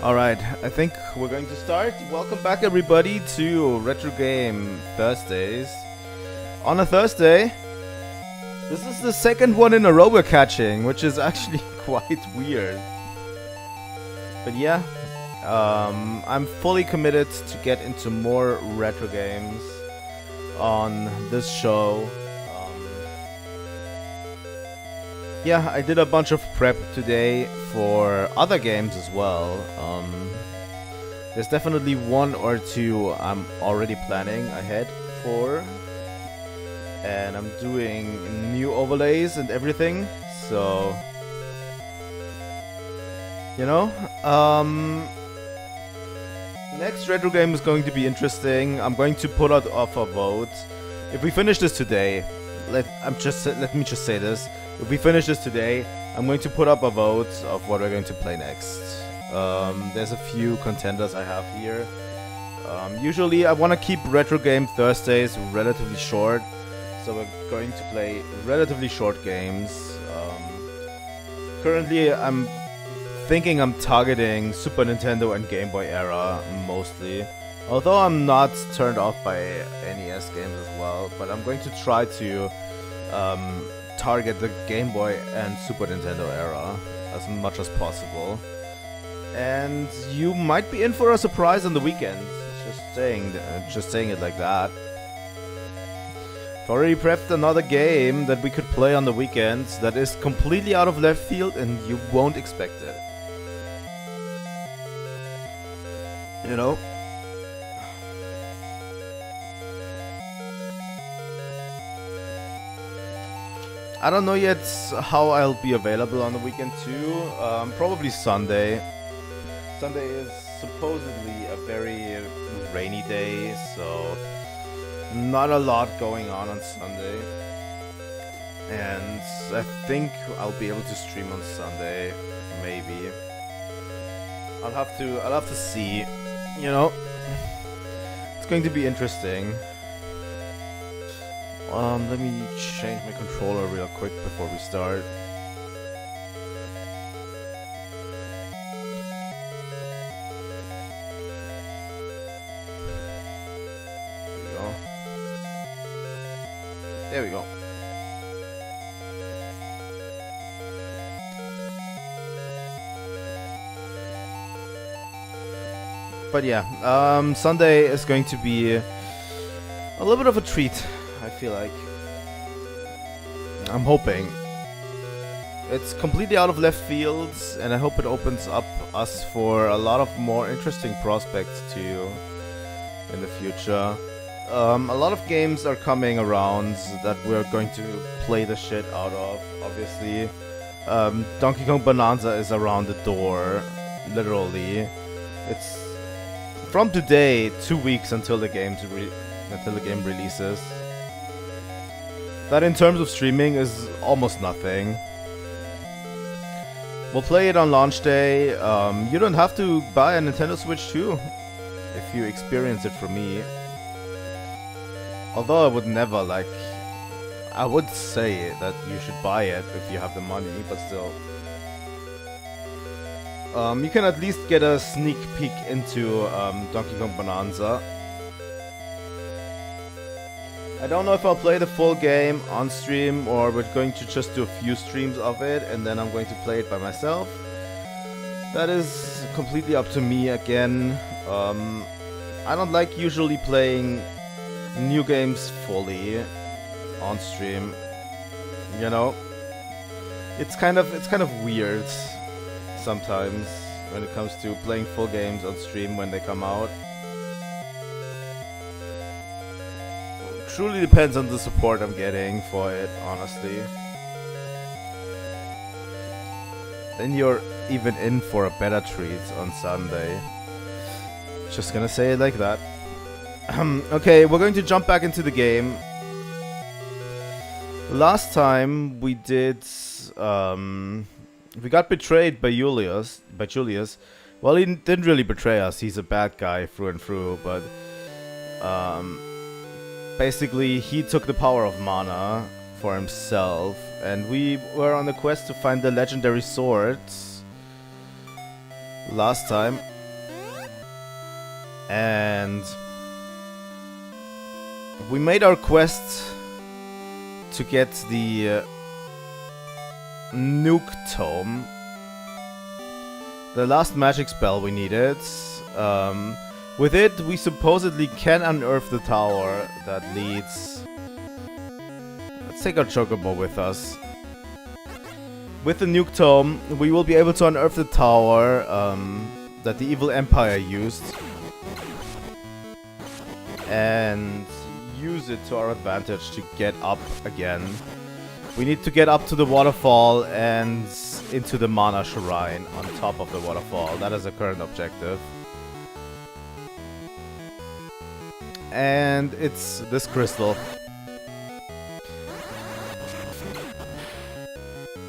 Alright, I think we're going to start. Welcome back everybody to Retro Game Thursdays. On a Thursday, this is the second one in a row we're catching, which is actually quite weird. But yeah, I'm fully committed to get into more retro games on this show. Yeah, I did a bunch of prep today for other games as well. There's definitely one or two I'm already planning ahead for. And I'm doing new overlays and everything, so... You know? Next retro game is going to be interesting. I'm going to put out off a vote. If we finish this today, let me just say this. If we finish this today, I'm going to put up a vote of what we're going to play next. There's a few contenders I have here. Usually I want to keep Retro Game Thursdays relatively short, so we're going to play relatively short games. Currently I'm thinking I'm targeting Super Nintendo and Game Boy era mostly. Although I'm not turned off by NES games as well, but I'm going to try to target the Game Boy and Super Nintendo era as much as possible. And you might be in for a surprise on the weekend. Just saying it like that. I've already prepped another game that we could play on the weekends that is completely out of left field and you won't expect it. You know? I don't know yet how I'll be available on the weekend too. Probably Sunday. Sunday is supposedly a very rainy day, so not a lot going on Sunday. And I think I'll be able to stream on Sunday, maybe. I'll have to see. You know, it's going to be interesting. Let me change my controller real quick before we start. There we go. But yeah, Sunday is going to be a little bit of a treat, I feel like. I'm hoping. It's completely out of left field, and I hope it opens up us for a lot of more interesting prospects too in the future. A lot of games are coming around that we're going to play the shit out of, obviously. Donkey Kong Bonanza is around the door, literally. It's from today, 2 weeks until the game releases. That in terms of streaming is almost nothing. We'll play it on launch day. You don't have to buy a Nintendo Switch 2 if you experience it from me. Although I would never, I would say that you should buy it if you have the money, but still. You can at least get a sneak peek into Donkey Kong Bonanza. I don't know if I'll play the full game on stream or we're going to just do a few streams of it and then I'm going to play it by myself. That is completely up to me again. I don't like usually playing new games fully on stream. You know? It's kind of weird sometimes when it comes to playing full games on stream when they come out. Truly depends on the support I'm getting for it, honestly. Then you're even in for a better treat on Sunday. Just gonna say it like that. Okay, we're going to jump back into the game. Last time we did, we got betrayed by Julius. Well, he didn't really betray us. He's a bad guy through and through, but basically he took the power of mana for himself, and we were on the quest to find the legendary swords last time. And we made our quest to get the Nuke Tome. The last magic spell we needed. With it, we supposedly can unearth the tower that leads... Let's take our Chocobo with us. With the Nuke Tome, we will be able to unearth the tower that the Evil Empire used. And use it to our advantage to get up again. We need to get up to the waterfall and into the Mana Shrine on top of the waterfall. That is the current objective. And it's this crystal.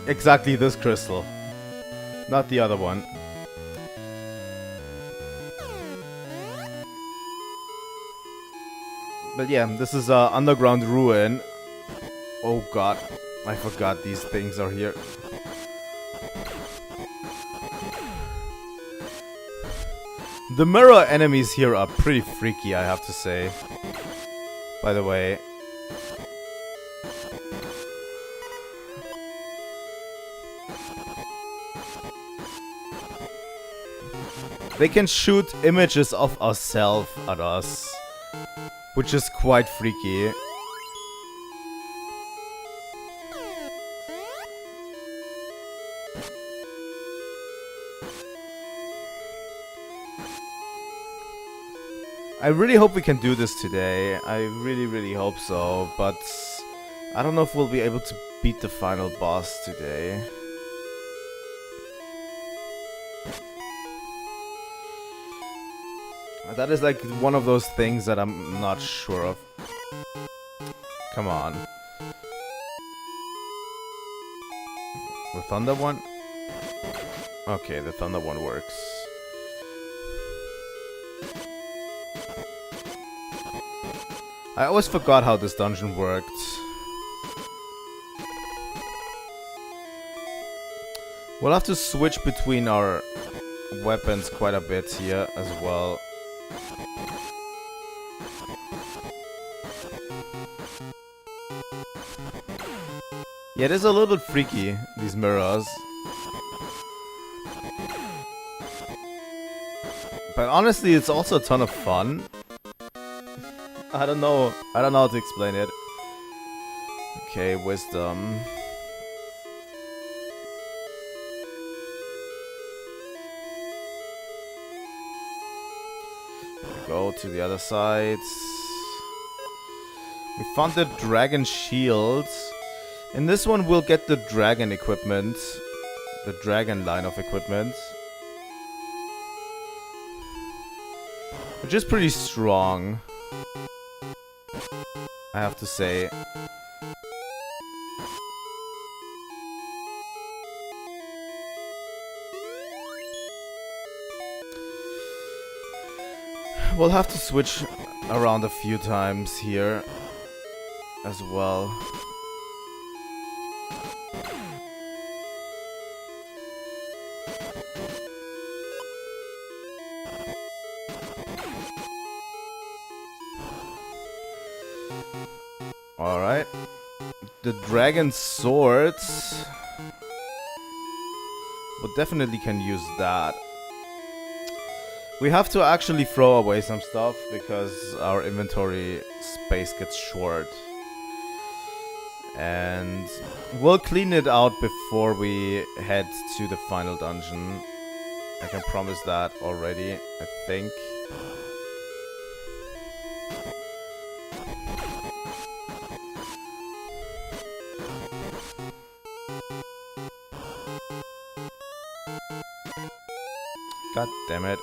Exactly this crystal. Not the other one. But yeah, this is an underground ruin. Oh god, I forgot these things are here. The mirror enemies here are pretty freaky, I have to say. By the way. They can shoot images of ourselves at us, which is quite freaky. I really hope we can do this today. I really hope so, but I don't know if we'll be able to beat the final boss today. That is like one of those things that I'm not sure of. Come on. The thunder one? Okay, the thunder one works. I always forgot how this dungeon worked. We'll have to switch between our weapons quite a bit here as well. Yeah, it is a little bit freaky, these mirrors. But honestly, it's also a ton of fun. I don't know how to explain it. Okay, wisdom. Go to the other side. We found the dragon shield. In this one we'll get the dragon equipment. The dragon line of equipment. Which is pretty strong, I have to say. We'll have to switch around a few times here as well. Alright. The dragon swords. We definitely can use that. We have to actually throw away some stuff because our inventory space gets short. And we'll clean it out before we head to the final dungeon. I can promise that already, I think. God damn it.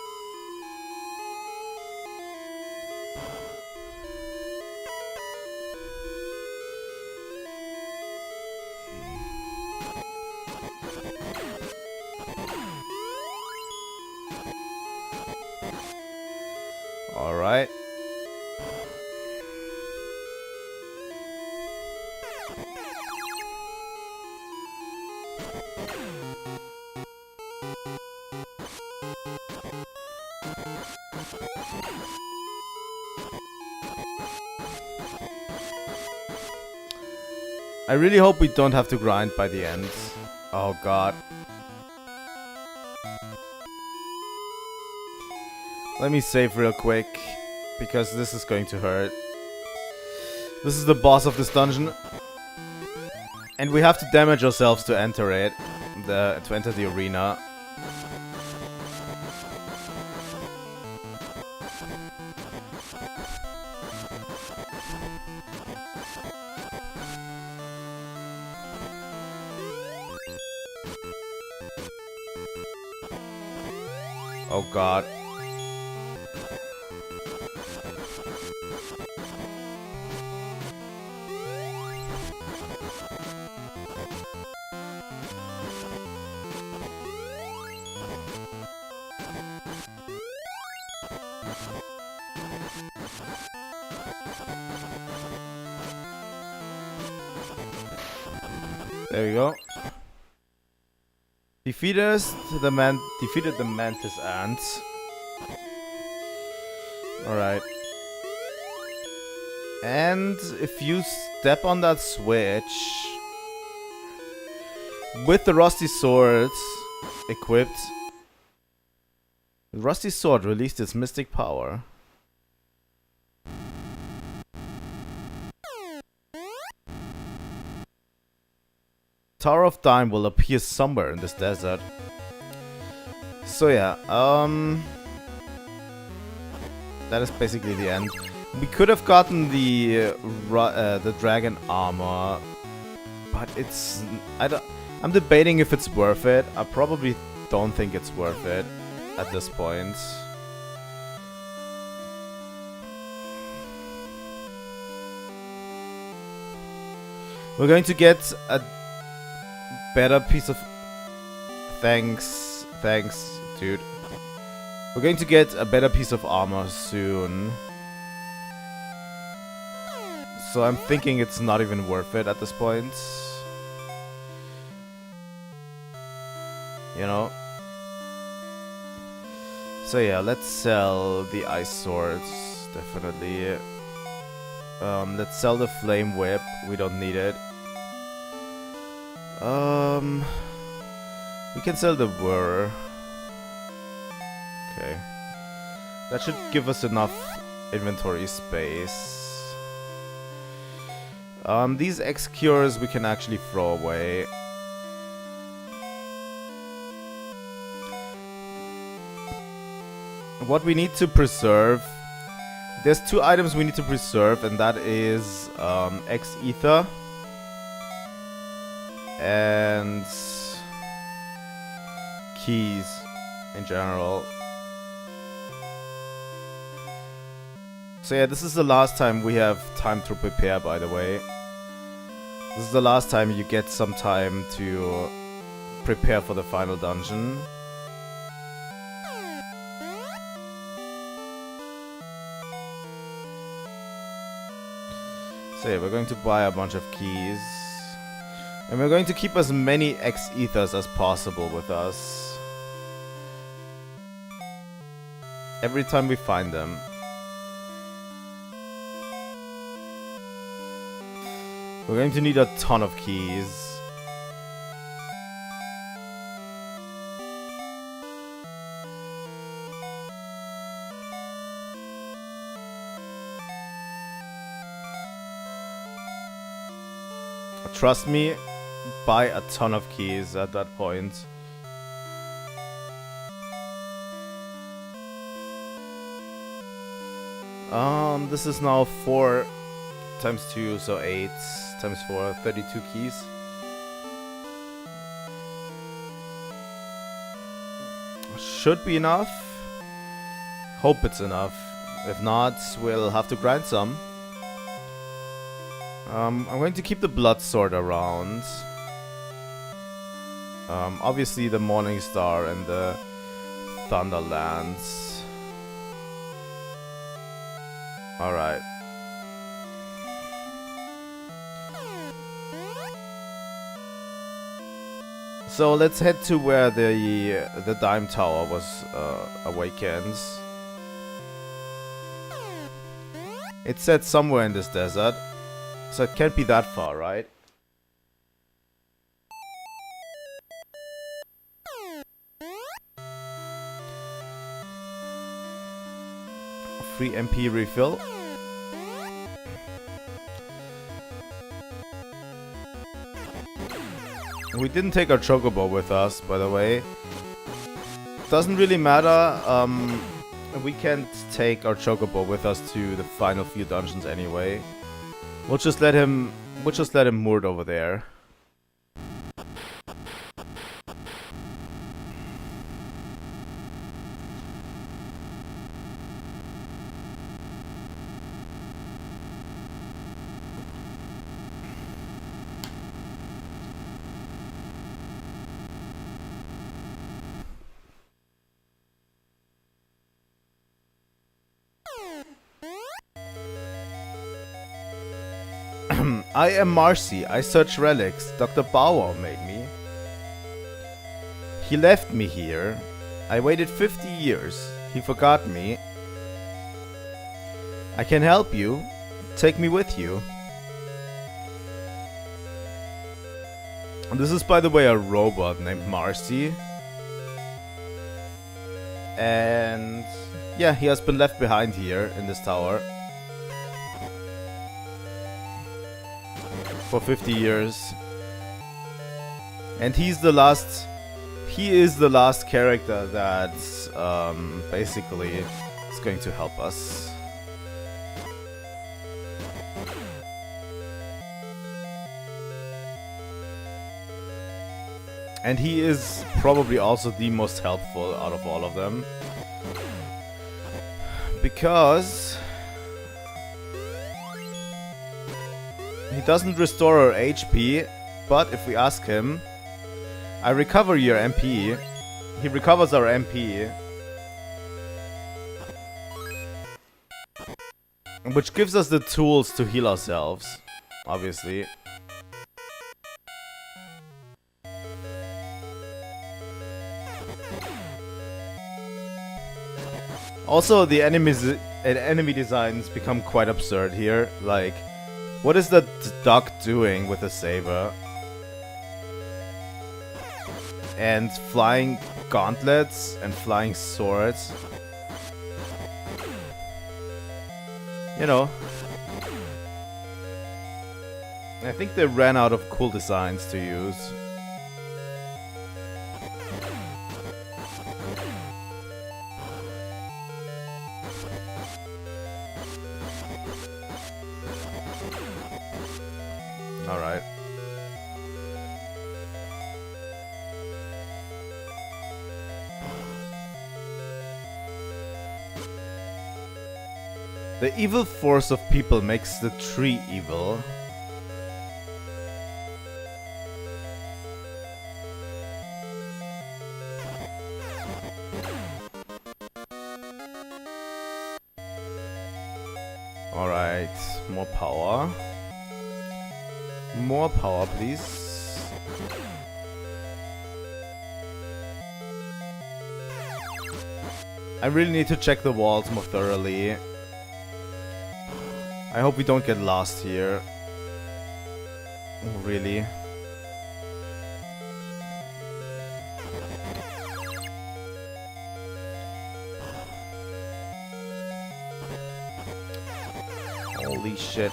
All right. I really hope we don't have to grind by the end. Oh god. Let me save real quick, because this is going to hurt. This is the boss of this dungeon. And we have to damage ourselves to enter it. To enter the arena. Oh god. There we go. Defeated the mantis ants. Alright. And if you step on that switch with the rusty sword equipped, the rusty sword released its mystic power. Tower of Time will appear somewhere in this desert. So yeah, that is basically the end. We could have gotten the dragon armor, but I'm debating if it's worth it. I probably don't think it's worth it at this point. We're going to get a better piece of... Thanks, dude. We're going to get a better piece of armor soon. So I'm thinking it's not even worth it at this point. You know? So yeah, let's sell the ice swords, definitely. Let's sell the flame whip, we don't need it. We can sell the whir. Okay. That should give us enough inventory space. These X cures we can actually throw away. What we need to preserve, there's two items we need to preserve, and that is X ether and keys in general. So yeah, this is the last time we have time to prepare, by the way. This is the last time you get some time to prepare for the final dungeon. So yeah, we're going to buy a bunch of keys. And we're going to keep as many X ethers as possible with us. Every time we find them. We're going to need a ton of keys. Trust me, buy a ton of keys at that point. This is now 4 times 2, so 8 times 4, 32 keys. Should be enough. Hope it's enough. If not, we'll have to grind some. I'm going to keep the blood sword around. Obviously the Morning Star and the Thunderlands. Alright. So let's head to where the Dime Tower was awakened. It said somewhere in this desert. So it can't be that far, right? free MP refill. We didn't take our chocobo with us, by the way. Doesn't really matter. We can't take our chocobo with us to the final few dungeons anyway. We'll just let him moored over there. I am Marcy. I search relics. Dr. Bauer made me. He left me here. I waited 50 years. He forgot me. I can help you. Take me with you. This is, by the way, a robot named Marcy. And yeah, he has been left behind here in this tower. For 50 years. And he is the last character that basically is going to help us. And he is probably also the most helpful out of all of them. Because he doesn't restore our HP, but if we ask him, I recover your MP, he recovers our MP. Which gives us the tools to heal ourselves, obviously. Also, the enemy designs become quite absurd here. Like, what is that duck doing with a saber? And flying gauntlets and flying swords. You know. I think they ran out of cool designs to use. Alright. The evil force of people makes the tree evil. Alright, more power. More power, please. I really need to check the walls more thoroughly. I hope we don't get lost here. Oh, really? Holy shit.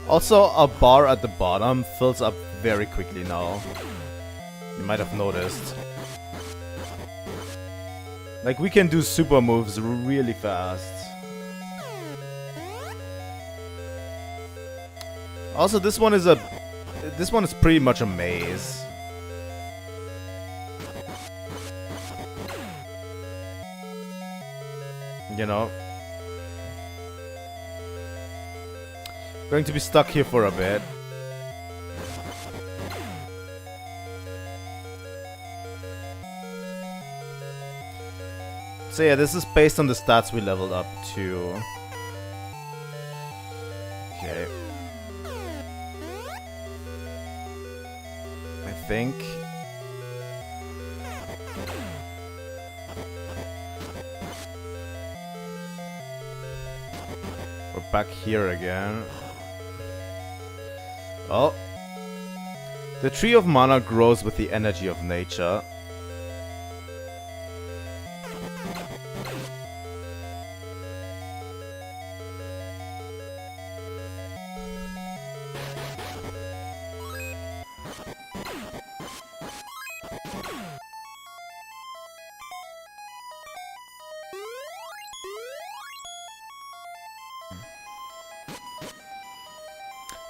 Also, a bar at the bottom fills up very quickly now. You might have noticed. Like, we can do super moves really fast. Also, this one is pretty much a maze. You know? Going to be stuck here for a bit. So yeah, this is based on the stats we leveled up to. Okay. I think. We're back here again. Oh. The tree of mana grows with the energy of nature.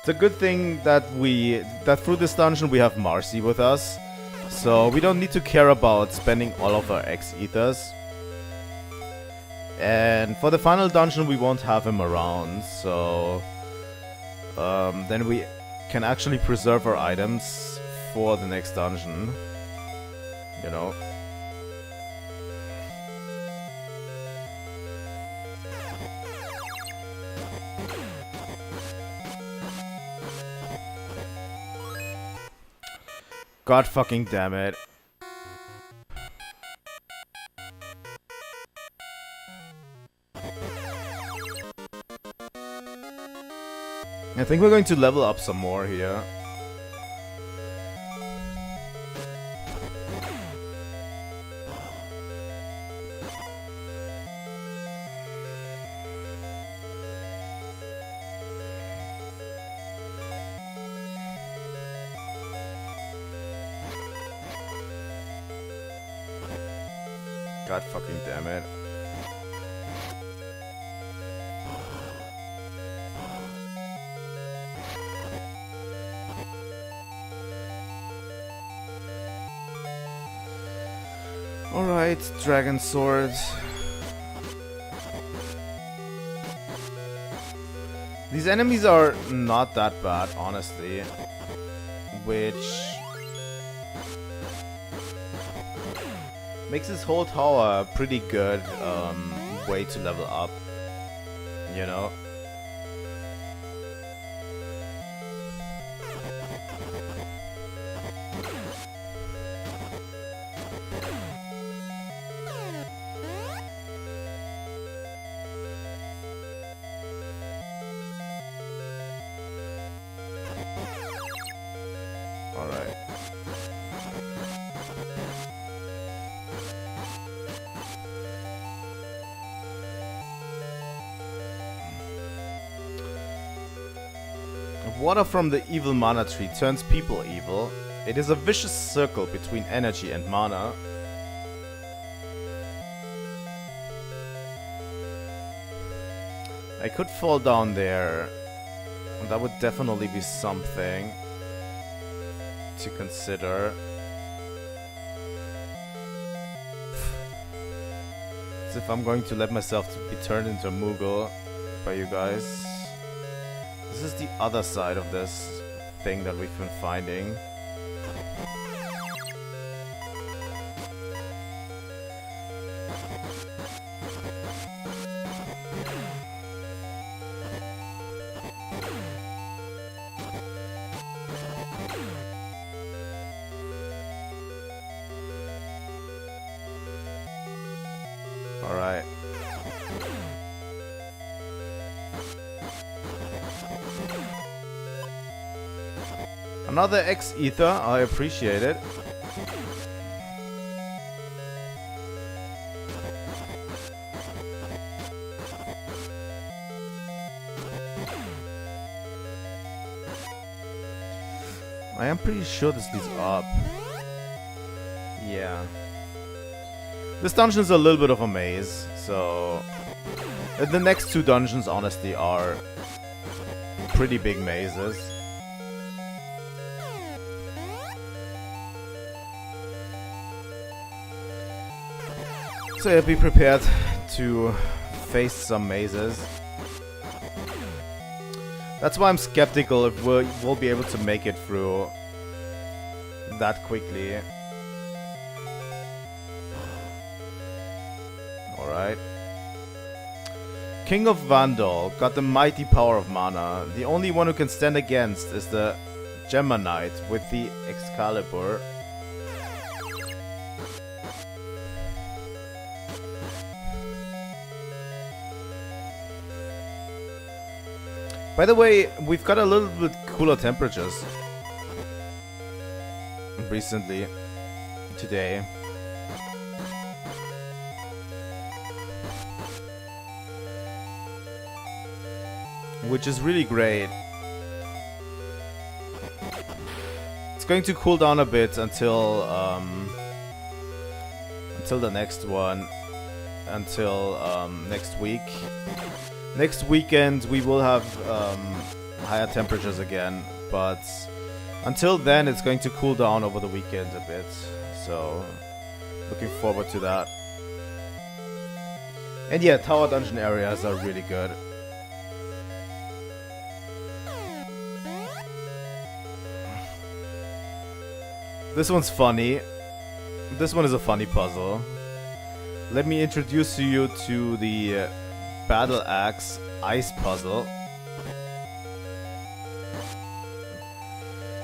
It's a good thing that through this dungeon we have Marcy with us, so we don't need to care about spending all of our X ethers. And for the final dungeon we won't have him around, so then we can actually preserve our items for the next dungeon, you know. God fucking damn it. I think we're going to level up some more here. God fucking damn it. Alright, Dragon Sword. These enemies are not that bad, honestly. Which makes this whole tower a pretty good way to level up, you know? Alright. Water from the evil mana tree turns people evil. It is a vicious circle between energy and mana. I could fall down there. That would definitely be something to consider. As if I'm going to let myself be turned into a Moogle by you guys. This is the other side of this thing that we've been finding. Alright. Another X ether, I appreciate it. I am pretty sure this leads up. Yeah. This dungeon is a little bit of a maze, so the next two dungeons honestly are pretty big mazes. So yeah, be prepared to face some mazes. That's why I'm skeptical if we'll be able to make it through that quickly. Alright. King of Vandal got the mighty power of mana. The only one who can stand against is the Gemma Knight with the Excalibur. By the way, we've got a little bit cooler temperatures recently, today. Which is really great. It's going to cool down a bit until the next one, until next week. Next weekend we will have higher temperatures again, but until then it's going to cool down over the weekend a bit. So looking forward to that. And yeah, tower dungeon areas are really good. This one's funny. This one is a funny puzzle. Let me introduce you to the Battle Axe Ice puzzle.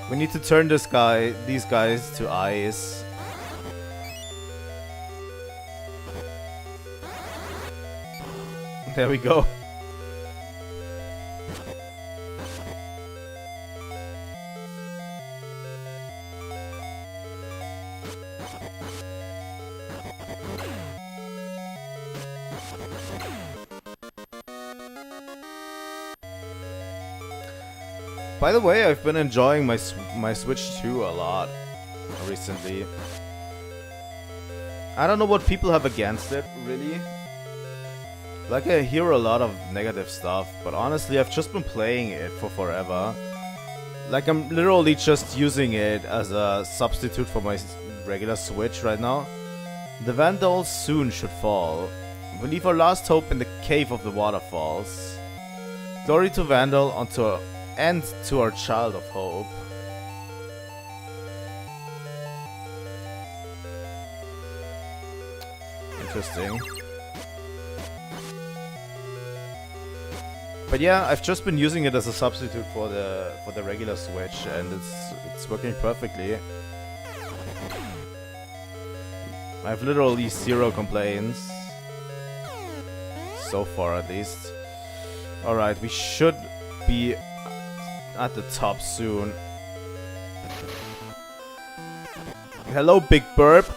We need to turn these guys to ice. There we go. By the way, I've been enjoying my Switch 2 a lot recently. I don't know what people have against it, really. Like, I hear a lot of negative stuff, but honestly, I've just been playing it for forever. Like, I'm literally just using it as a substitute for my regular Switch right now. The Vandals soon should fall. We leave our last hope in the cave of the waterfalls. Glory to Vandal and to our child of hope. Interesting. But yeah, I've just been using it as a substitute for the regular Switch, and it's working perfectly. I have literally 0 complaints. So far, at least. Alright, we should be at the top soon. Hello, Big Burp.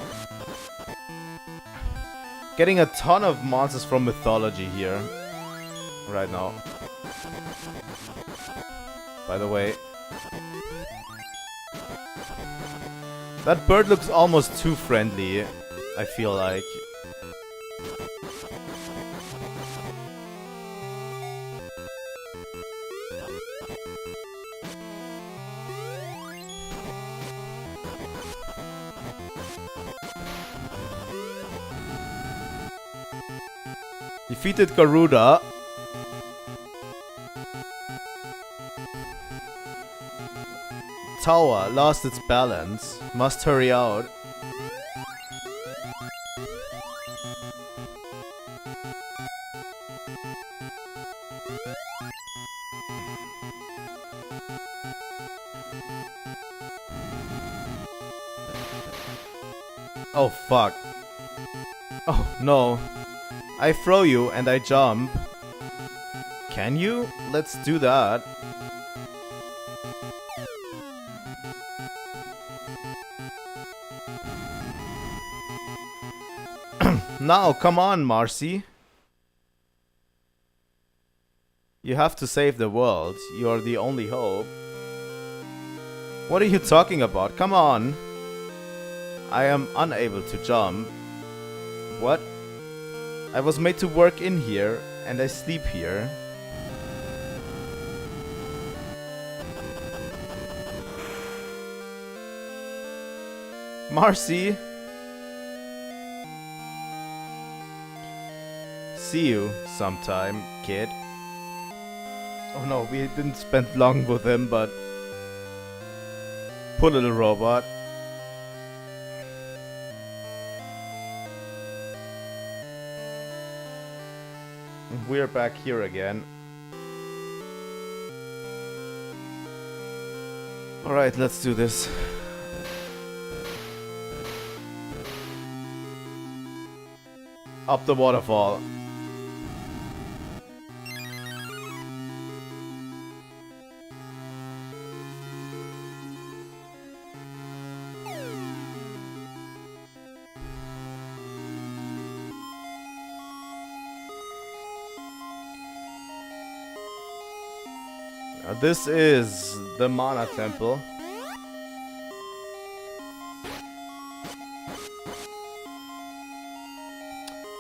Getting a ton of monsters from mythology here right now. By the way, that bird looks almost too friendly, I feel like. Defeated Garuda. Tower lost its balance. Must hurry out. Oh fuck. Oh no. I throw you and I jump. Can you? Let's do that. Now, come on, Marcy. You have to save the world. You are the only hope. What are you talking about? Come on. I am unable to jump. What? I was made to work in here, and I sleep here. Marcy! See you sometime, kid. Oh no, we didn't spend long with him, but... Poor little robot. We're back here again. Alright, let's do this. Up the waterfall. This is the Mana Temple.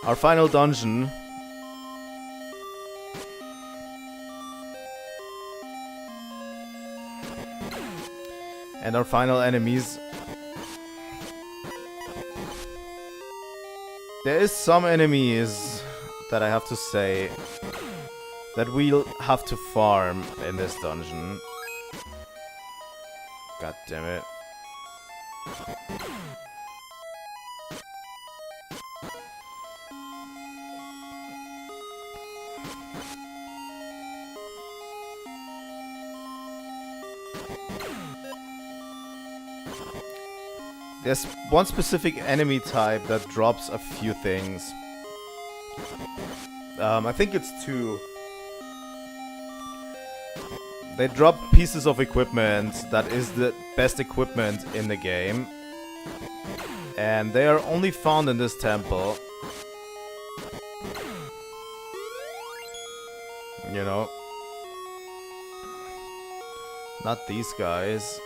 Our final dungeon. And our final enemies. There is some enemies that I have to say that we'll have to farm in this dungeon. God damn it. There's one specific enemy type that drops a few things. I think it's two. They drop pieces of equipment that is the best equipment in the game. And they are only found in this temple. You know. Not these guys.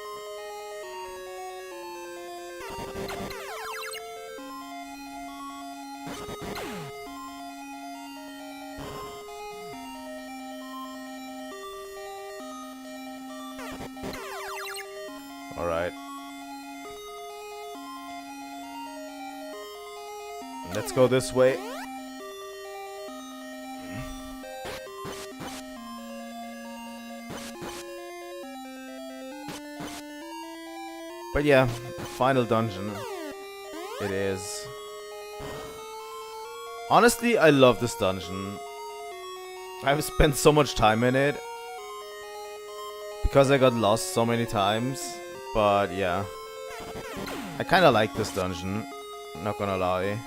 Alright. Let's go this way. But yeah, final dungeon. It is. Honestly, I love this dungeon. I've spent so much time in it. Because I got lost so many times. But yeah. I kinda like this dungeon. Not gonna lie.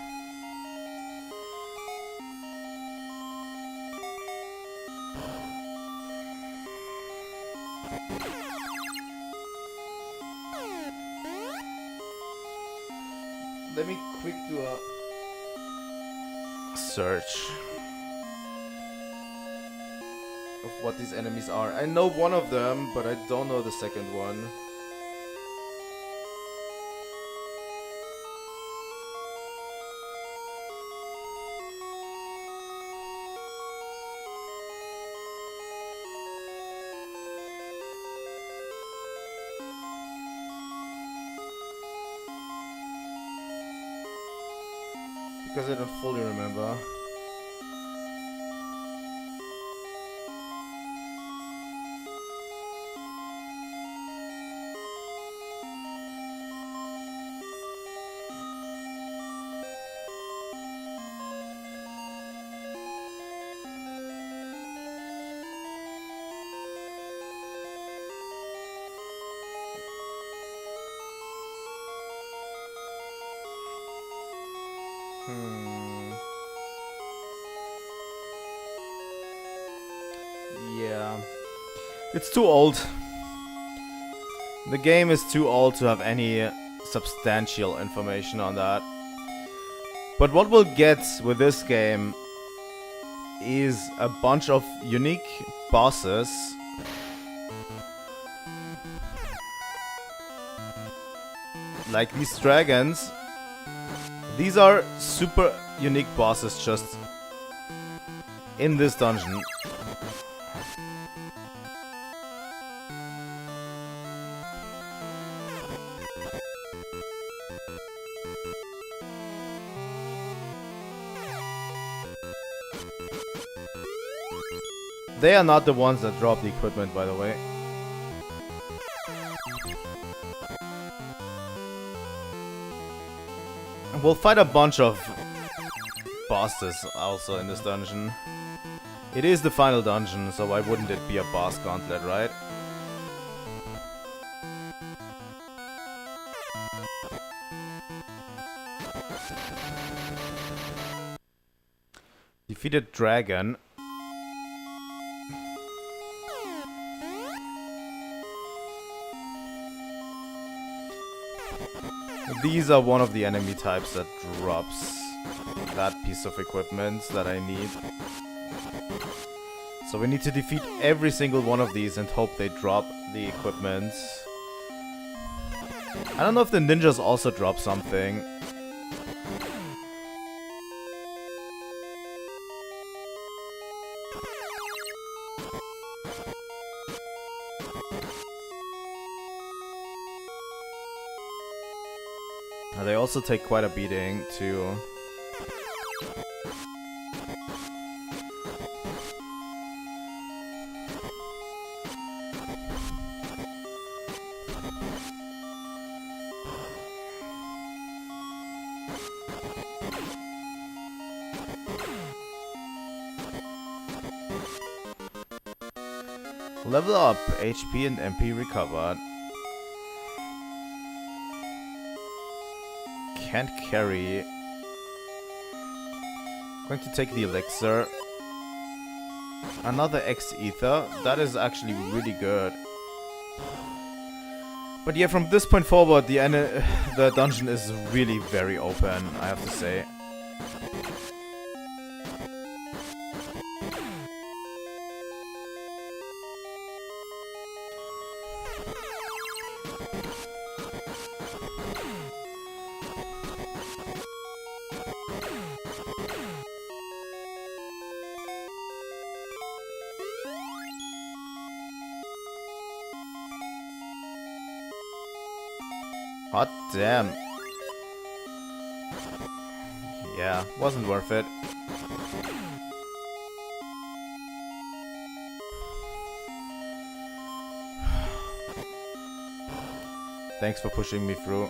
Let me quick do a search of what these enemies are. I know one of them, but I don't know the second one. Because I don't fully remember. Yeah. It's too old. The game is too old to have any substantial information on that. But what we'll get with this game is a bunch of unique bosses. Like these dragons. These are super unique bosses just in this dungeon. They are not the ones that drop the equipment, by the way. We'll fight a bunch of bosses also in this dungeon. It is the final dungeon, so why wouldn't it be a boss gauntlet, right? Defeated dragon. These are one of the enemy types that drops that piece of equipment that I need. So we need to defeat every single one of these and hope they drop the equipment. I don't know if the ninjas also drop something. They also take quite a beating too. Level up, HP and MP recovered. Can't carry. Going to take the elixir. Another X ether. That is actually really good. But yeah, from this point forward, the dungeon is really very open, I have to say. Hot damn. Yeah, wasn't worth it. Thanks for pushing me through.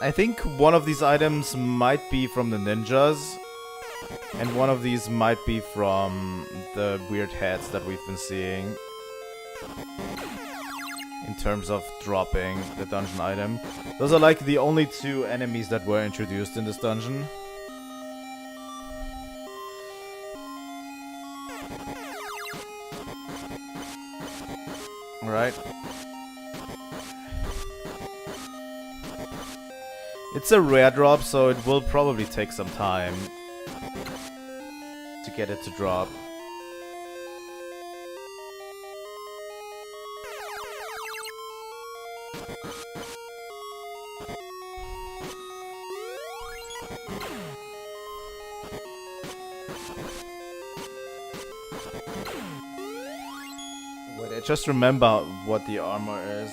I think one of these items might be from the ninjas, and one of these might be from the weird heads that we've been seeing in terms of dropping the dungeon item. Those are like the only two enemies that were introduced in this dungeon. Alright. It's a rare drop, so it will probably take some time to get it to drop. Wait, I just remember what the armor is.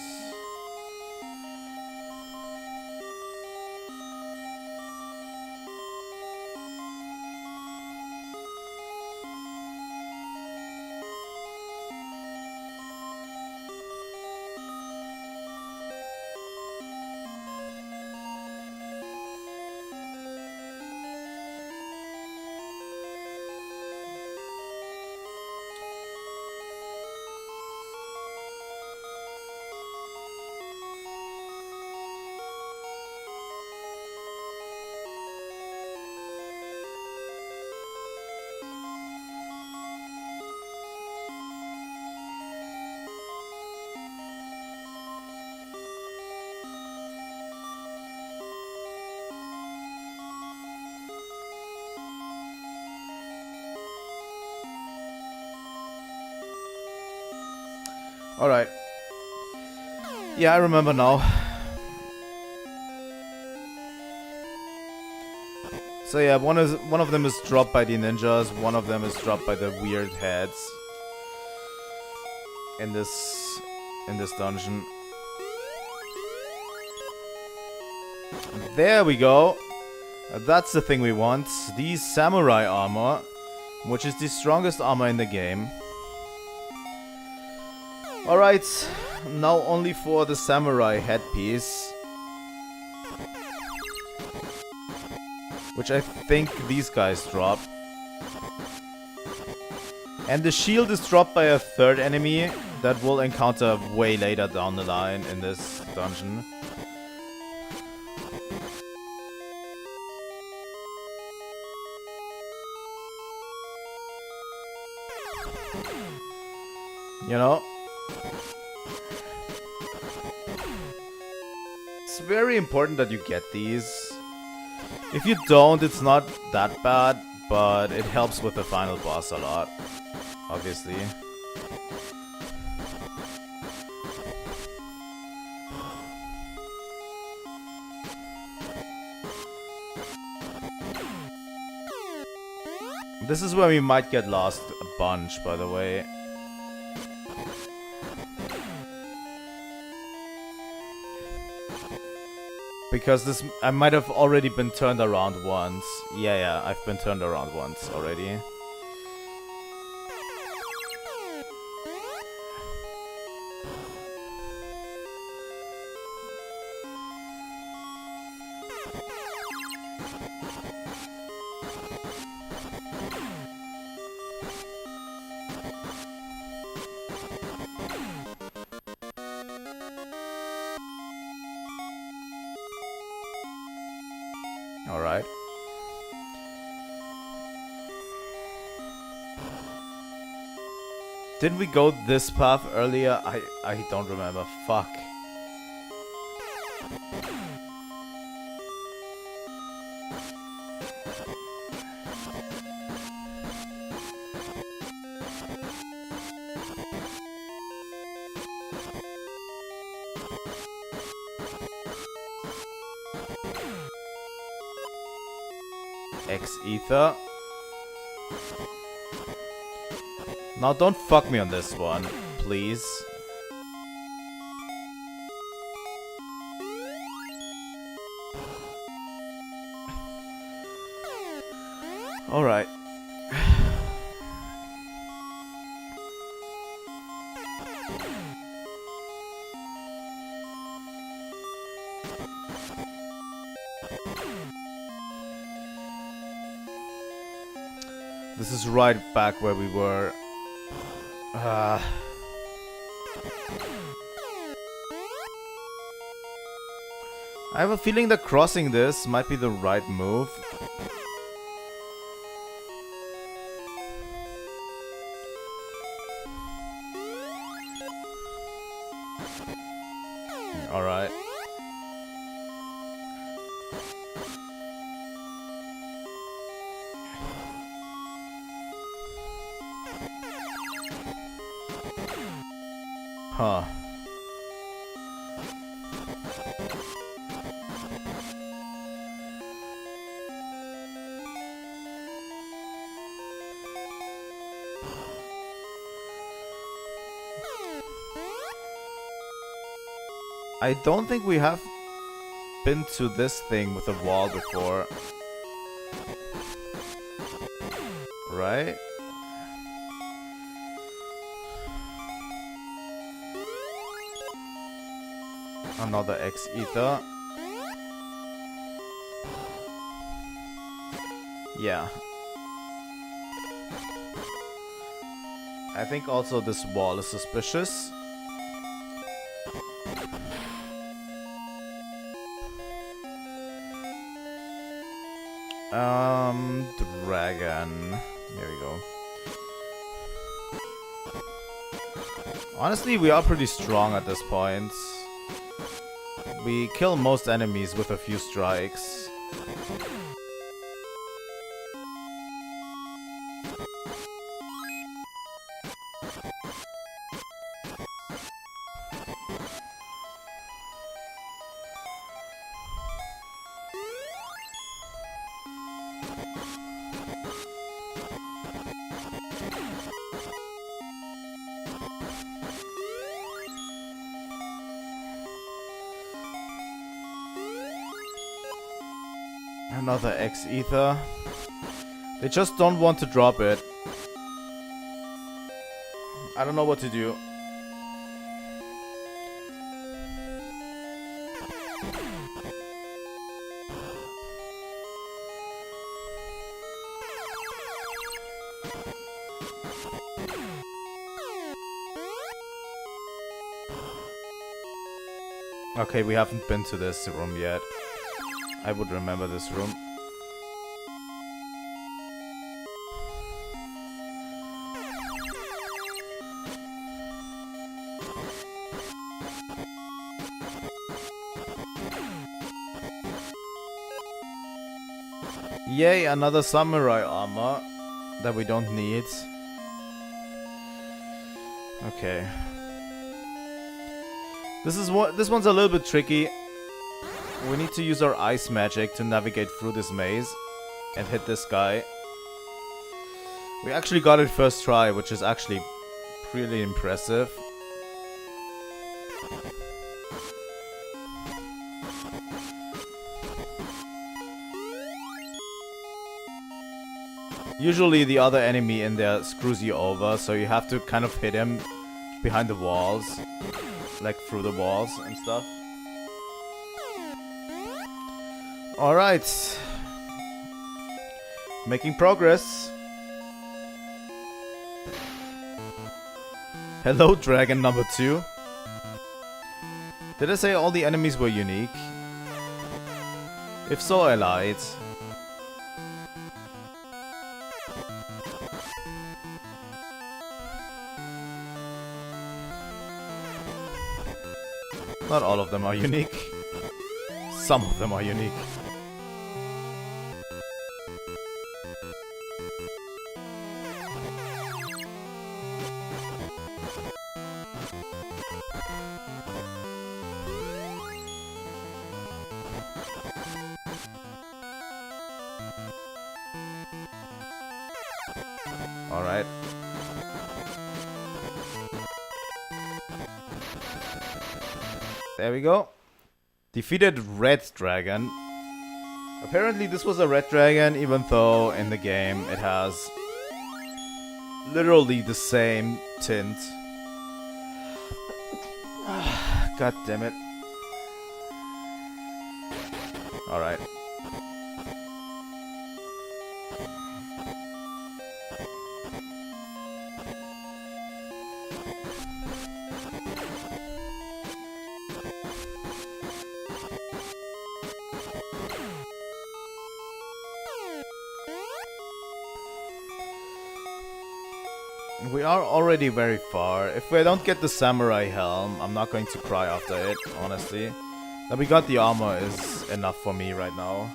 Alright. Yeah, I remember now. So yeah, one of them is dropped by the ninjas, one of them is dropped by the weird heads in this dungeon. There we go. That's the thing we want. The samurai armor, which is the strongest armor in the game. Alright, now only for the samurai headpiece. Which I think these guys drop. And the shield is dropped by a third enemy that we'll encounter way later down the line in this dungeon. You know? It's very important that you get these. If you don't, it's not that bad, but it helps with the final boss a lot, obviously. This is where we might get lost a bunch, by the way. Because this, I might have already been turned around once. Yeah, I've been turned around once already. Alright. Didn't we go this path earlier? I don't remember. Fuck. X-Ether. Now don't fuck me on this one, please. Alright. This is right back where we were. I have a feeling that crossing this might be the right move. Alright. Huh. I don't think we have been to this thing with a wall before. Right? Another X-Ether. Yeah. I think also this wall is suspicious. Dragon. There we go. Honestly, we are pretty strong at this point. We kill most enemies with a few strikes. Another X-Ether. They just don't want to drop it. I don't know what to do. Okay, we haven't been to this room yet. I would remember this room. Yay, another samurai armor that we don't need. Okay. This one's a little bit tricky. We need to use our ice magic to navigate through this maze and hit this guy. We actually got it first try, which is actually pretty impressive. Usually the other enemy in there screws you over, so you have to kind of hit him behind the walls, like through the walls and stuff. Alright. Making progress. Hello, dragon number 2. Did I say all the enemies were unique? If so, I lied. Not all of them are unique. Some of them are unique. Alright. There we go. Defeated red dragon. Apparently this was a red dragon, even though in the game it has literally the same tint. God damn it. Alright. We are already very far. If we don't get the samurai helm, I'm not going to cry after it, honestly. That we got the armor is enough for me right now.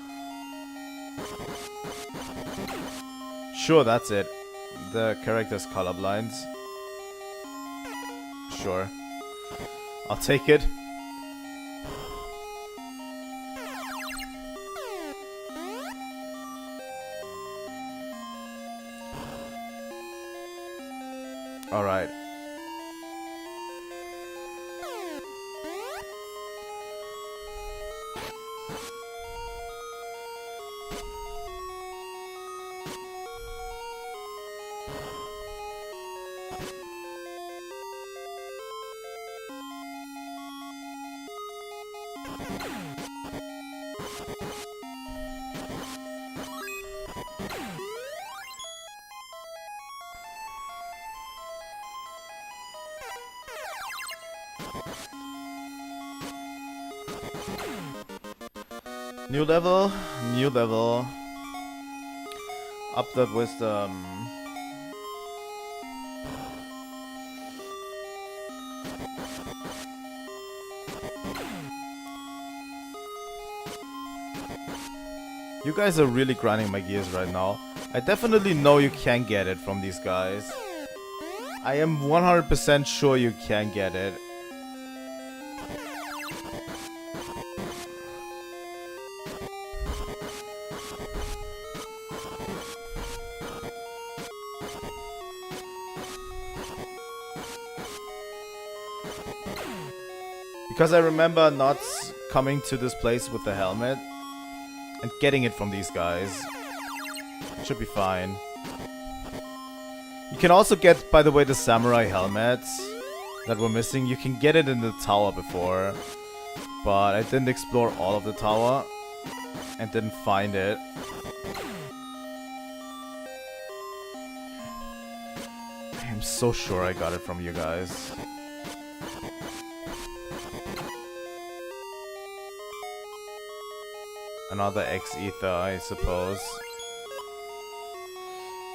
Sure, that's it. The character's colorblind. Sure. I'll take it. Alright. New level, new level. Up that wisdom. You guys are really grinding my gears right now. I definitely know you can get it from these guys. I am 100% sure you can get it. Because I remember not coming to this place with the helmet and getting it from these guys. Should be fine. You can also get, by the way, the samurai helmets that were missing. You can get it in the tower before, but I didn't explore all of the tower and didn't find it. I'm so sure I got it from you guys. Another X-Ether, I suppose.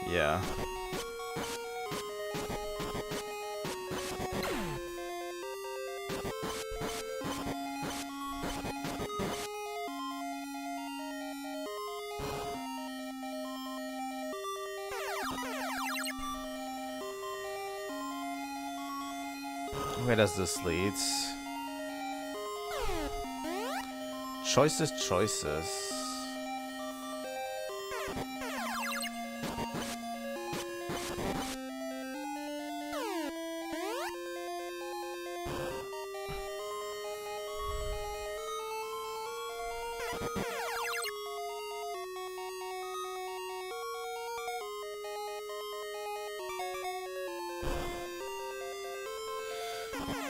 Yeah. Where does this lead? Choices, choices.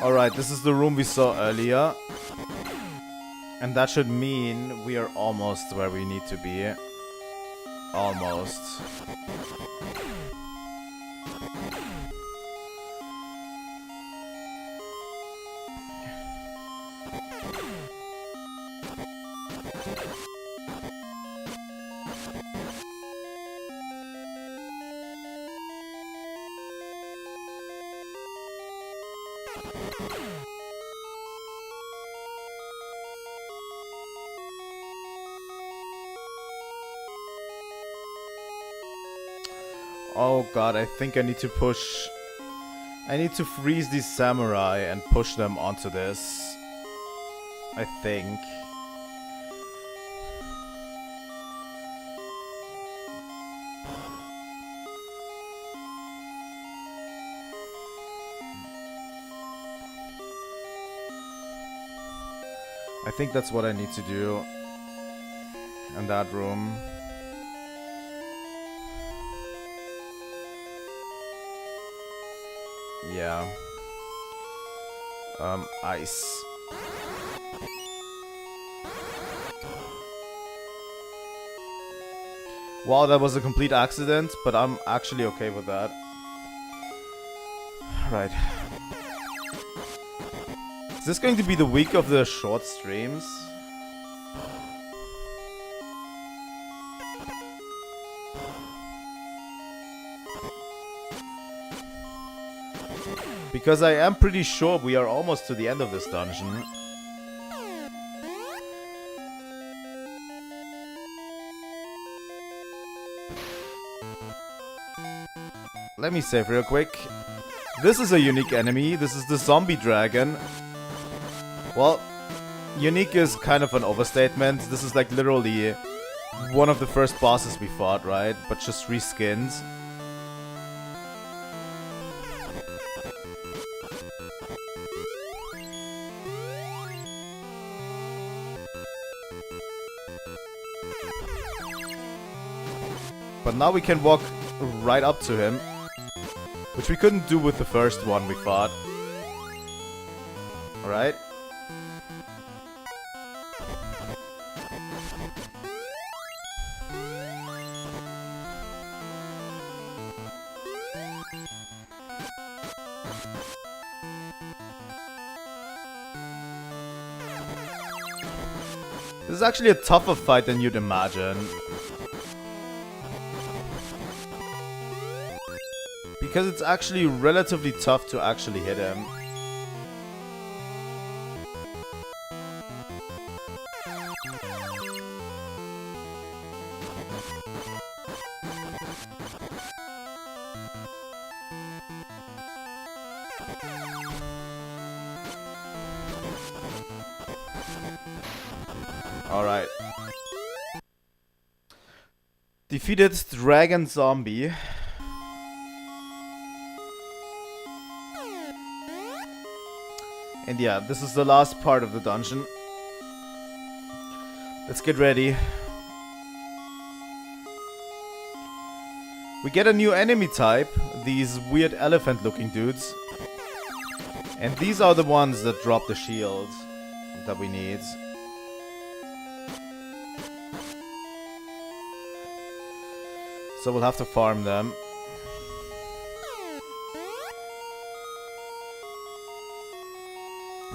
Alright, this is the room we saw earlier. And that should mean we are almost where we need to be. Almost. Oh god, I think I need to push... I need to freeze these samurai and push them onto this. I think. I think that's what I need to do in that room. Yeah. Ice. Wow, that was a complete accident, but I'm actually okay with that. Right. Is this going to be the week of the short streams? Because I am pretty sure we are almost to the end of this dungeon. Let me save real quick. This is a unique enemy. This is the zombie dragon. Well, unique is kind of an overstatement. This is like literally one of the first bosses we fought, right? But just reskinned. But now we can walk right up to him, which we couldn't do with the first one we fought. Alright. This is actually a tougher fight than you'd imagine. Because it's actually relatively tough to actually hit him. Alright. Defeated Dragon Zombie. And yeah, this is the last part of the dungeon. Let's get ready. We get a new enemy type, these weird elephant looking dudes. And these are the ones that drop the shield that we need. So we'll have to farm them.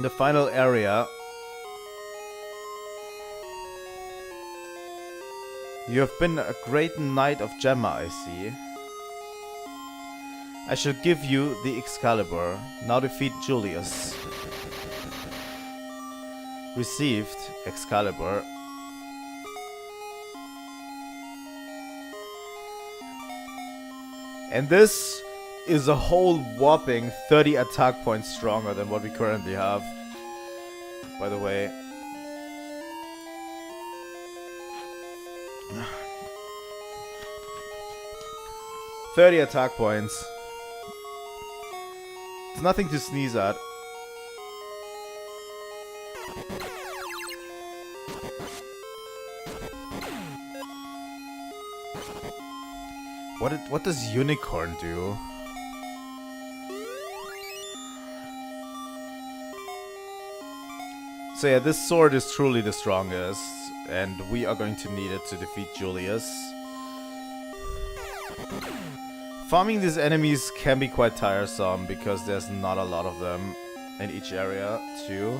The final area. You have been a great knight of Gemma, I see. I shall give you the Excalibur. Now defeat Julius. Received Excalibur. And this is a whole whopping 30 attack points stronger than what we currently have. By the way. $30 attack points. It's nothing to sneeze at. What does Unicorn do? So yeah, this sword is truly the strongest, and we are going to need it to defeat Julius. Farming these enemies can be quite tiresome because there's not a lot of them in each area too.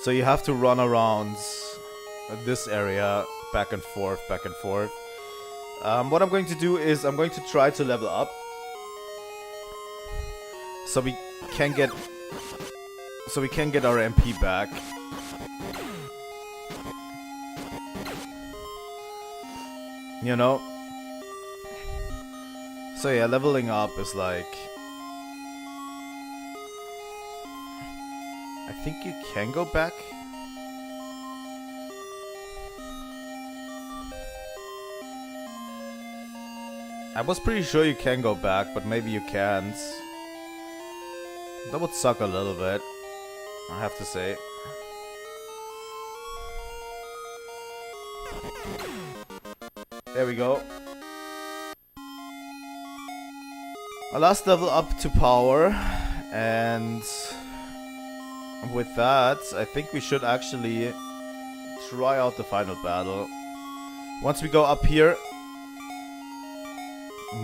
So you have to run around this area back and forth, back and forth. What I'm going to do is I'm going to try to level up so we can get our MP back. You know? So yeah, leveling up is like... I think you can go back. I was pretty sure you can go back, but maybe you can't. That would suck a little bit, I have to say. There we go. Our last level up to power, and with that, I think we should actually try out the final battle. Once we go up here,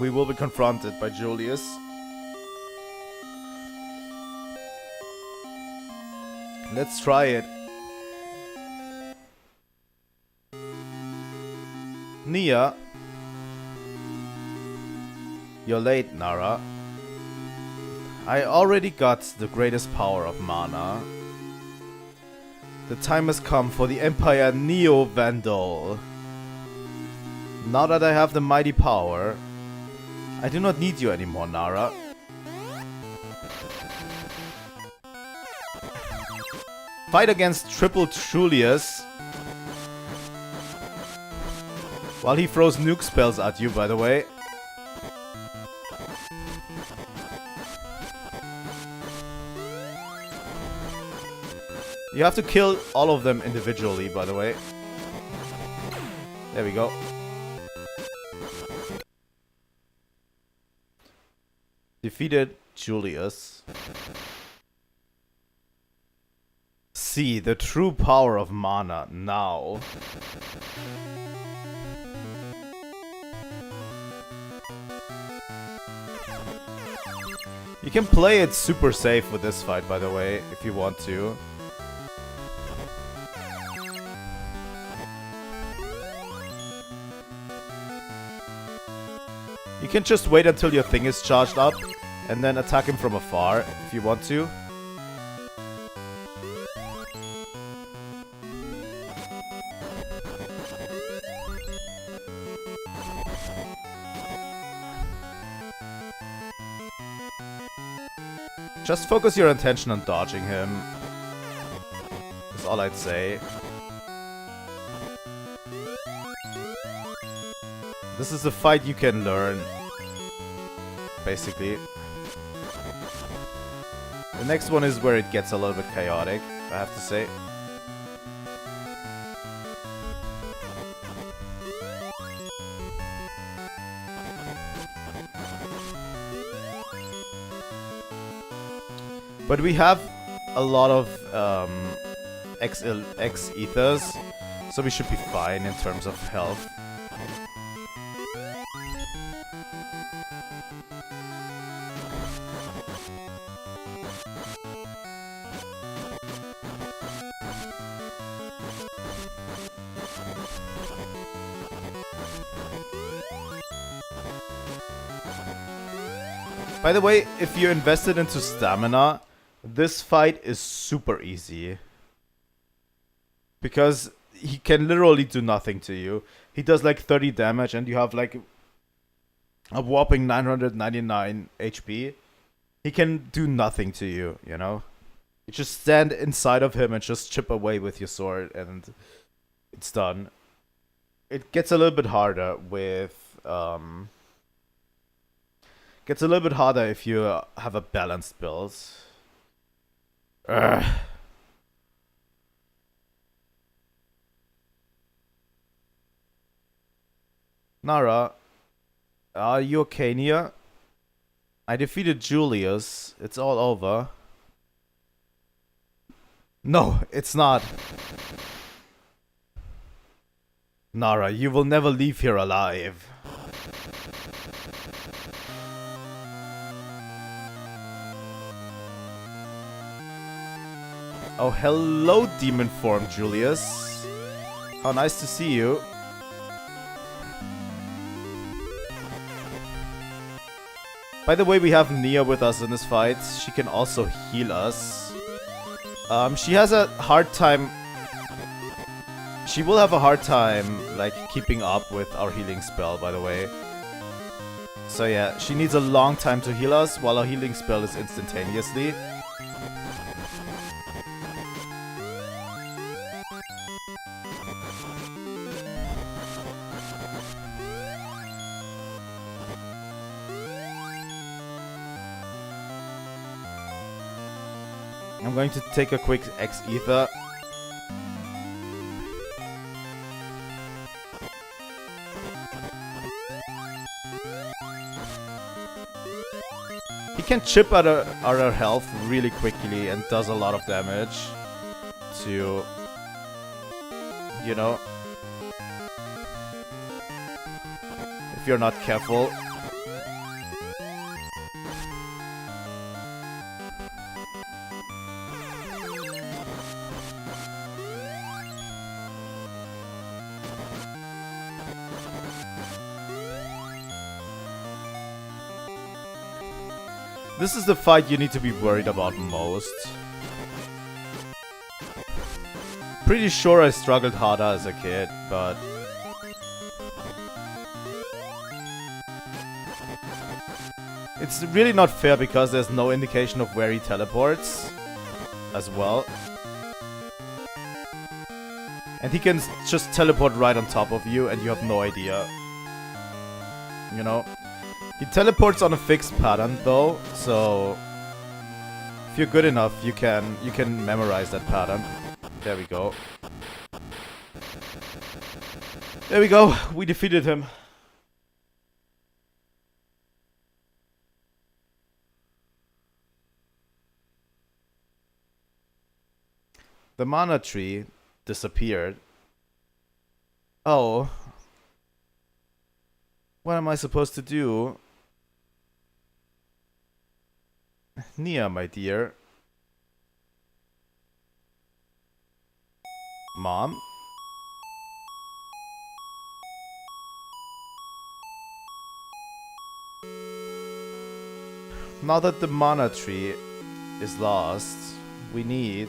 we will be confronted by Julius. Let's try it. Nia. You're late, Nara. I already got the greatest power of mana. The time has come for the Empire Neo-Vandal. Now that I have the mighty power, I do not need you anymore, Nara. Fight against Triple Julius. While he throws nuke spells at you, by the way. You have to kill all of them individually, by the way. There we go. Defeated Julius. See the true power of mana now. You can play it super safe with this fight, by the way, if you want to. You can just wait until your thing is charged up and then attack him from afar if you want to. Just focus your attention on dodging him. That's all I'd say. This is a fight you can learn, basically. The next one is where it gets a little bit chaotic, I have to say. But we have a lot of X ethers, so we should be fine in terms of health. By the way, if you're invested into stamina, this fight is super easy. Because he can literally do nothing to you. He does like 30 damage and you have like a whopping 999 HP, he can do nothing to you, you know? You just stand inside of him and just chip away with your sword, and it's done. It gets a little bit harder with, gets a little bit harder if you have a balanced build. Ugh. Nara, are you okay, Nia? I defeated Julius. It's all over. No, it's not. Nara, you will never leave here alive. Oh, hello, demon form, Julius. How nice to see you. By the way, we have Nia with us in this fight. She can also heal us. She has a hard time... She will have a hard time, like, keeping up with our healing spell, by the way. So yeah, she needs a long time to heal us, while our healing spell is instantaneously. I'm going to take a quick X-Ether. He can chip at our health really quickly and does a lot of damage to, you know, if you're not careful. This is the fight you need to be worried about most. Pretty sure I struggled harder as a kid, but... It's really not fair because there's no indication of where he teleports as well. And he can just teleport right on top of you and you have no idea. You know? He teleports on a fixed pattern though, so if you're good enough, you can memorize that pattern. There we go. There we go. We defeated him. The mana tree disappeared. Oh. What am I supposed to do? Nia, my dear. Mom? Now that the mana tree is lost, we need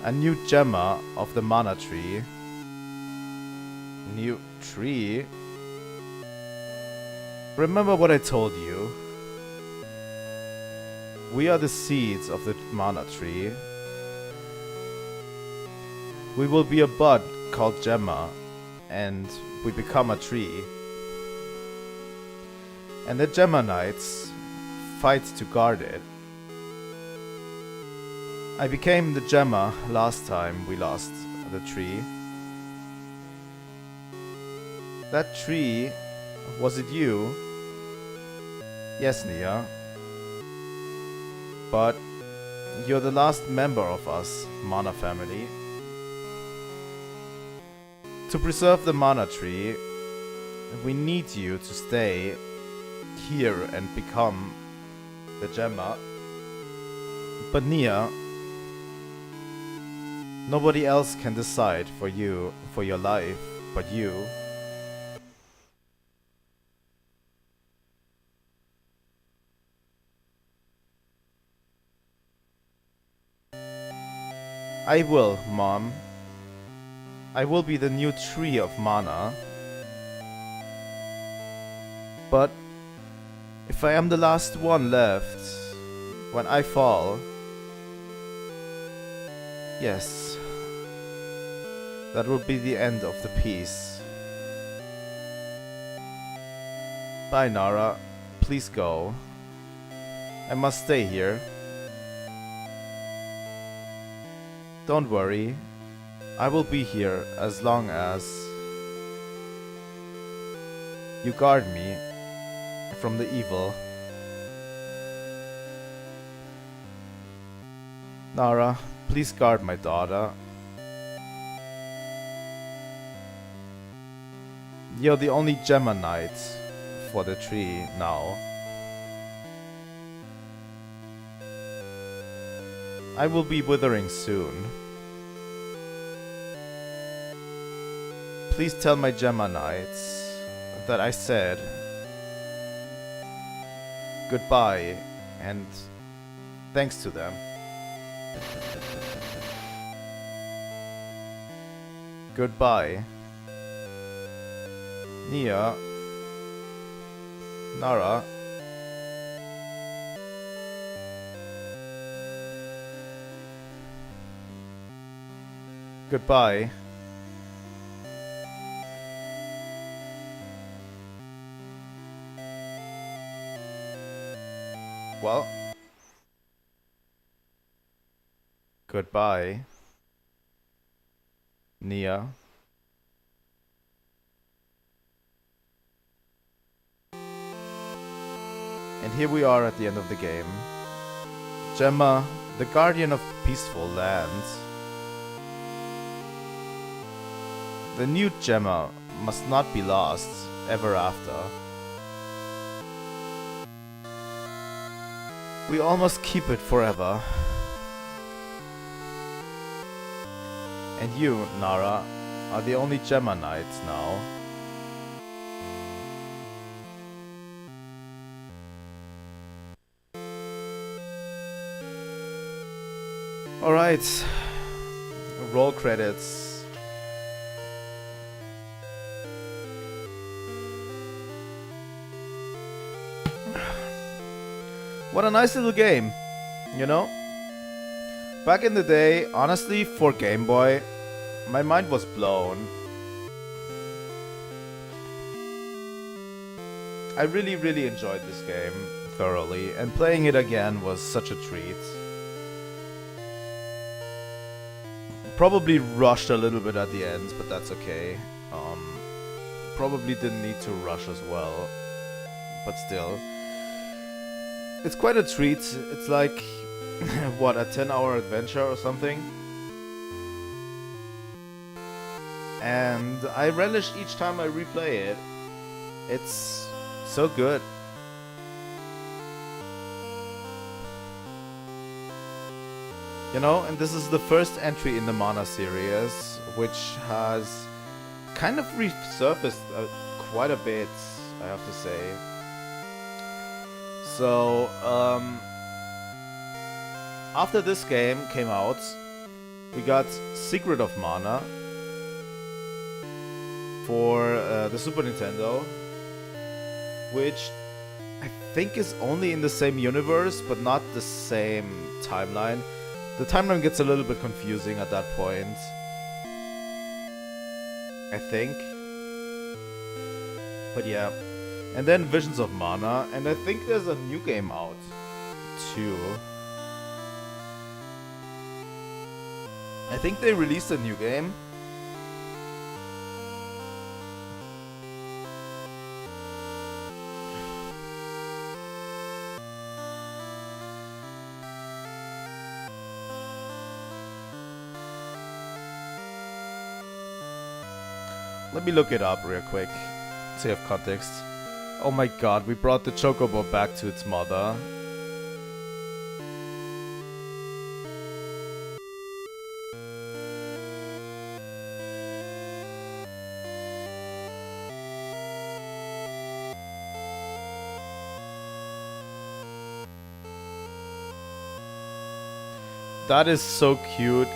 a new gemma of the mana tree. New tree? Remember what I told you. We are the seeds of the mana tree. We will be a bud called Gemma, and we become a tree. And the Gemma Knights fight to guard it. I became the Gemma last time we lost the tree. That tree, was it you? Yes, Nia. But you're the last member of us, Mana family. To preserve the Mana tree, we need you to stay here and become the Gemma. But Nia, nobody else can decide for you, for your life, but you. I will, Mom. I will be the new tree of mana. But if I am the last one left, when I fall, yes, that will be the end of the piece. Bye, Nara. Please go. I must stay here. Don't worry. I will be here as long as you guard me from the evil. Nara, please guard my daughter. You're the only Gemma Knight for the tree now. I will be withering soon. Please tell my Gemma Knights that I said goodbye and thanks to them. Goodbye. Nia. Nara. Goodbye. Well. Goodbye. Nia. And here we are at the end of the game. Gemma, the guardian of peaceful lands. The new Gemma must not be lost ever after. We all must keep it forever. And you, Nara, are the only Gemma Knights now. Alright. Roll credits. What a nice little game, you know? Back in the day, honestly, for Game Boy, my mind was blown. I really enjoyed this game thoroughly, and playing it again was such a treat. Probably rushed a little bit at the end, but that's okay. Probably didn't need to rush as well, but still. It's quite a treat. It's like, what, a 10-hour adventure or something? And I relish each time I replay it. It's so good. You know, and this is the first entry in the Mana series, which has kind of resurfaced quite a bit, I have to say. So, after this game came out, we got Secret of Mana for the Super Nintendo, which I think is only in the same universe, but not the same timeline. The timeline gets a little bit confusing at that point, I think. But yeah. And then Visions of Mana, and I think there's a new game out, too. I think they released a new game. Let me look it up real quick, to have context. Oh my god, we brought the Chocobo back to its mother. That is so cute.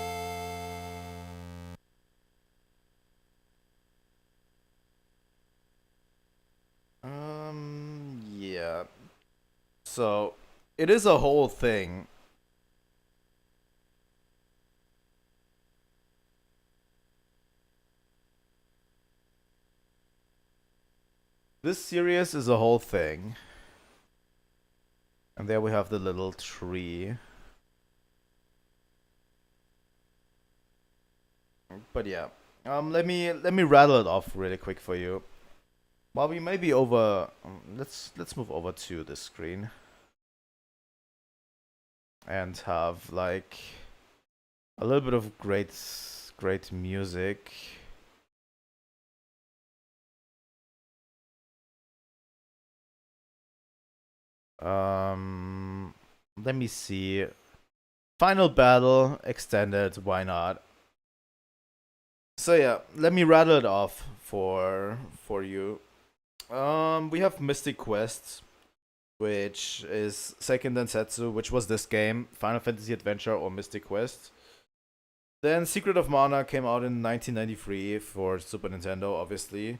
Yeah. So, it is a whole thing. This series is a whole thing. And there we have the little tree. But yeah. Let me rattle it off really quick for you. While we may be over, let's move over to this screen and have like a little bit of great music. Let me see. Final battle extended. Why not? So yeah, let me rattle it off for you. We have Mystic Quest, which is Seiken Densetsu, which was this game, Final Fantasy Adventure or Mystic Quest. Then Secret of Mana came out in 1993 for Super Nintendo, obviously.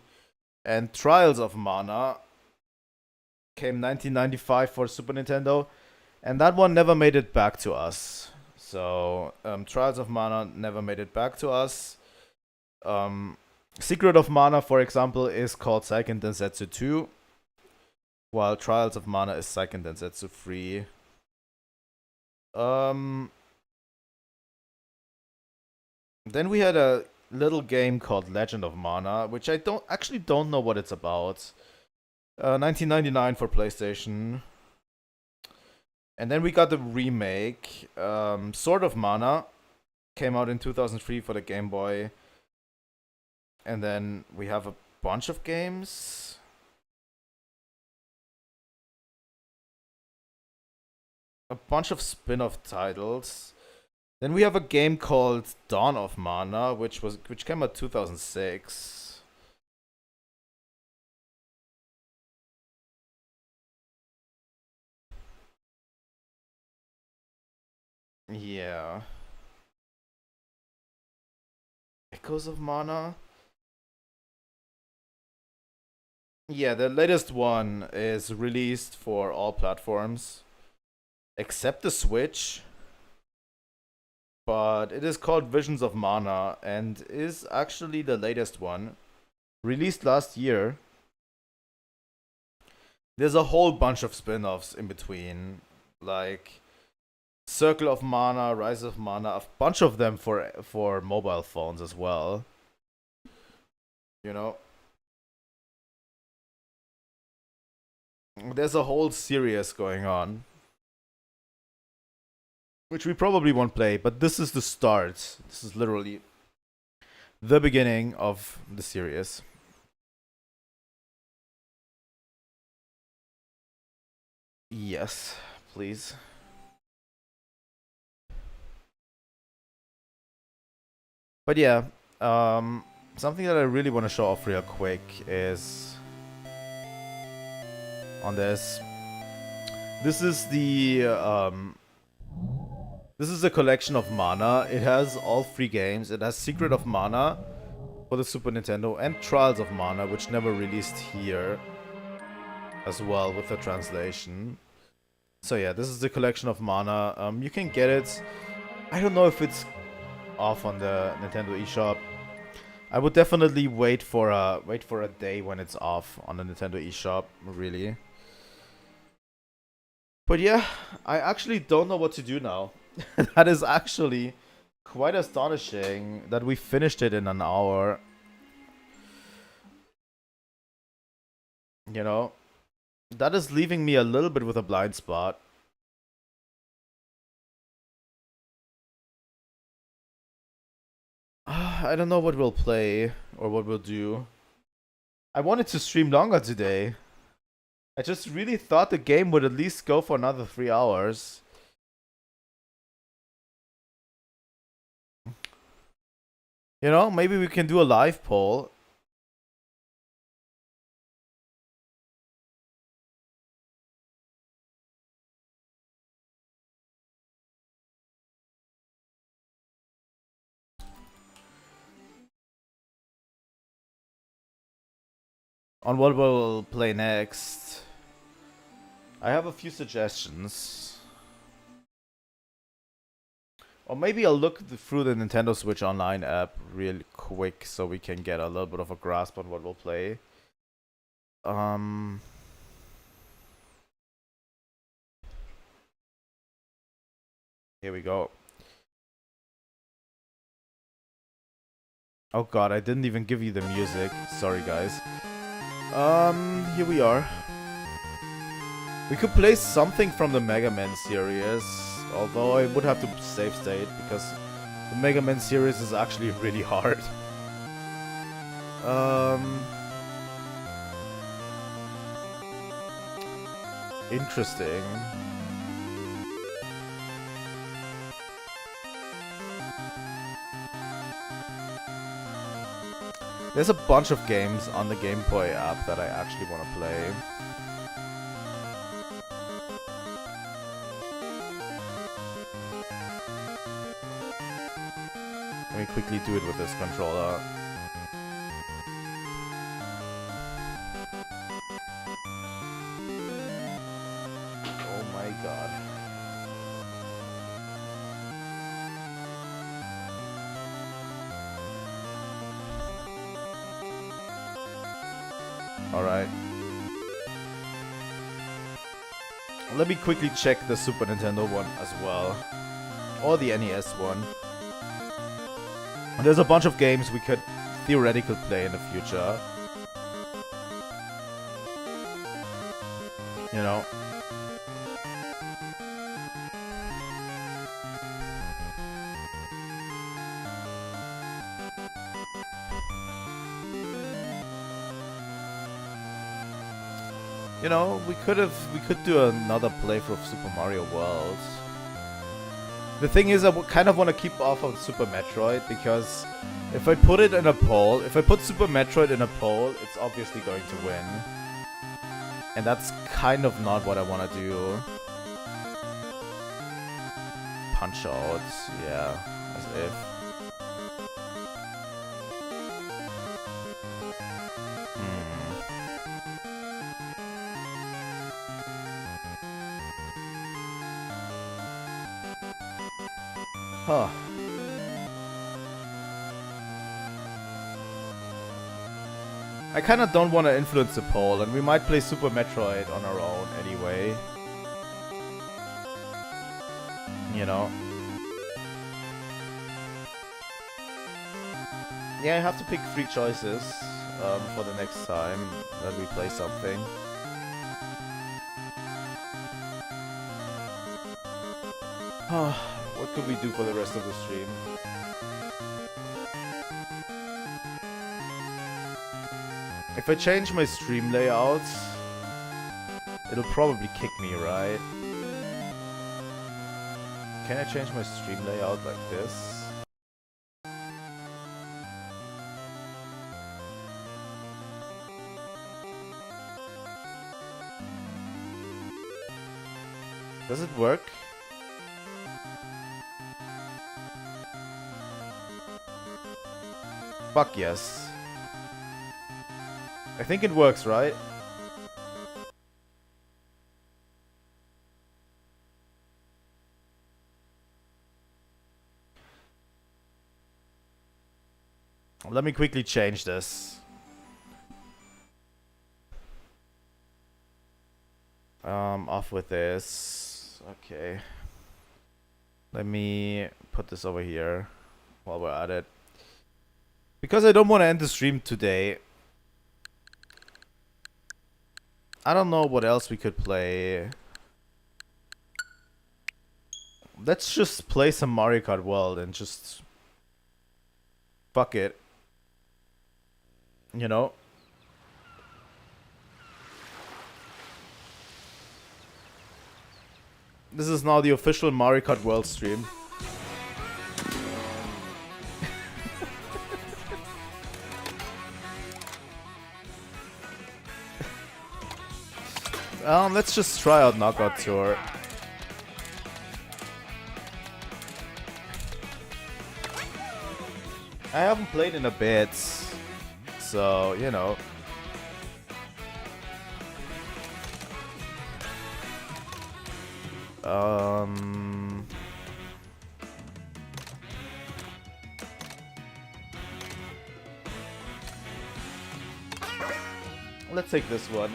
And Trials of Mana came 1995 for Super Nintendo. And that one never made it back to us. So, Trials of Mana never made it back to us. Secret of Mana, for example, is called Seiken Densetsu 2, while Trials of Mana is Seiken Densetsu 3. Then we had a little game called Legend of Mana, which I don't know what it's about. 1999 for PlayStation. And then we got the remake, Sword of Mana, came out in 2003 for the Game Boy. And then we have a bunch of games. A bunch of spin-off titles. Then we have a game called Dawn of Mana, which came out 2006. Yeah. Echoes of Mana? Yeah, the latest one is released for all platforms except the Switch. But it is called Visions of Mana and is actually the latest one. Released last year. There's a whole bunch of spin-offs in between. Like Circle of Mana, Rise of Mana, a bunch of them for mobile phones as well. You know? There's a whole series going on. Which we probably won't play, but this is the start. This is literally the beginning of the series. Yes, please. But yeah, something that I really want to show off real quick is on this. This is the this is a collection of Mana. It has all 3 games. It has Secret of Mana for the Super Nintendo and Trials of Mana, which never released here as well with the translation. So yeah, this is the collection of Mana. You can get it. I don't know if it's off on the Nintendo eShop. I would definitely wait for a day when it's off on the Nintendo eShop, really. But yeah, I actually don't know what to do now. That is actually quite astonishing that we finished it in an hour. You know, that is leaving me a little bit with a blind spot. I don't know what we'll play or what we'll do. I wanted to stream longer today. I just really thought the game would at least go for another 3 hours. You know, maybe we can do a live poll. On what we'll play next. I have a few suggestions. Or maybe I'll look through the Nintendo Switch Online app real quick so we can get a little bit of a grasp on what we'll play. Here we go. Oh god, I didn't even give you the music. Sorry, guys. Here we are. We could play something from the Mega Man series, although I would have to save state because the Mega Man series is actually really hard. Interesting. There's a bunch of games on the Game Boy app that I actually want to play. Let me quickly do it with this controller. Oh my god. Alright. Let me quickly check the Super Nintendo one as well. Or the NES one. There's a bunch of games we could theoretically play in the future. You know. You know, we could do another playthrough of Super Mario World. The thing is, I kind of want to keep off of Super Metroid, because if I put it in a poll, if I put Super Metroid in a poll, it's obviously going to win. And that's kind of not what I want to do. Punch Out, yeah, as if. Huh. I kinda don't want to influence the poll, and we might play Super Metroid on our own anyway. You know. Yeah, I have to pick 3 choices for the next time that we play something. What could we do for the rest of the stream? If I change my stream layout, it'll probably kick me, right? Can I change my stream layout like this? Does it work? Fuck yes. I think it works, right? Let me quickly change this. Off with this. Okay. Let me put this over here while we're at it. Because I don't want to end the stream today. I don't know what else we could play. Let's just play some Mario Kart World and just... fuck it. You know? This is now the official Mario Kart World stream. Let's just try out Knockout Tour. I haven't played in a bit, so, you know. Let's take this one.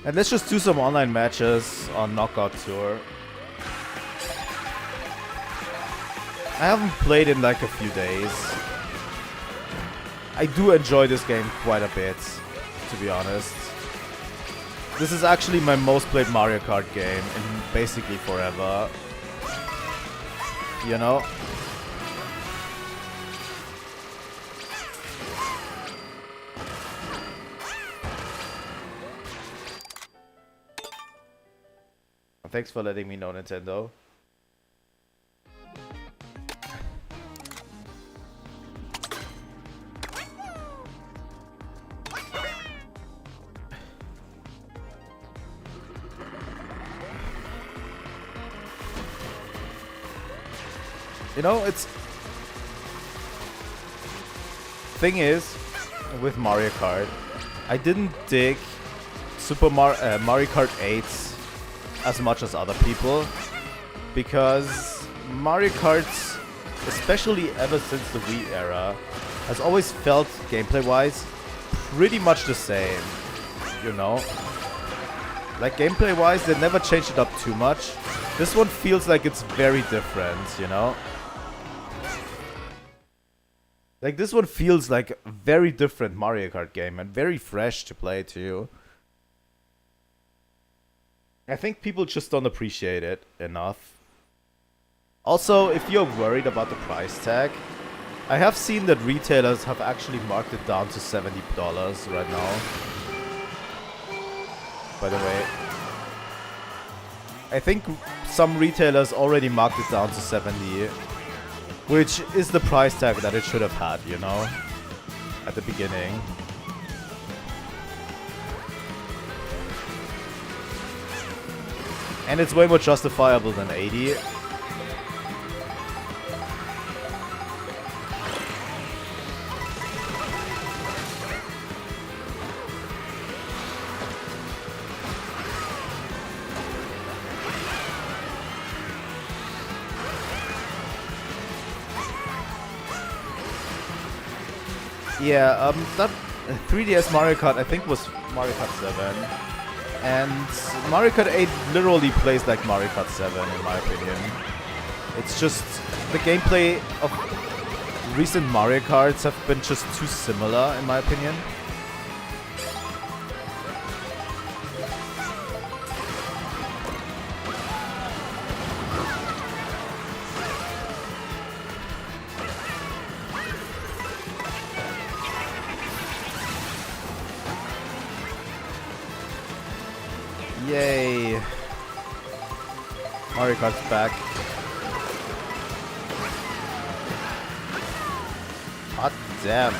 And let's just do some online matches on Knockout Tour. I haven't played in like a few days. I do enjoy this game quite a bit, to be honest. This is actually my most played Mario Kart game in basically forever. You know? Thanks for letting me know, Nintendo. You know, it's... Thing is, with Mario Kart, I didn't dig Mario Kart 8 as much as other people, because Mario Kart, especially ever since the Wii era, has always felt, gameplay-wise, pretty much the same, you know? Like, gameplay-wise, they never changed it up too much. This one feels like it's very different, you know? Like, this one feels like a very different Mario Kart game, and very fresh to play, too. I think people just don't appreciate it enough. Also, if you're worried about the price tag, I have seen that retailers have actually marked it down to $70 right now. By the way, I think some retailers already marked it down to 70, which is the price tag that it should have had, you know, at the beginning. And it's way more justifiable than 80. Yeah, that 3DS Mario Kart I think was Mario Kart 7. And Mario Kart 8 literally plays like Mario Kart 7 in my opinion. It's just the gameplay of recent Mario Karts have been just too similar in my opinion. Yay! Mario Kart's back. God damn.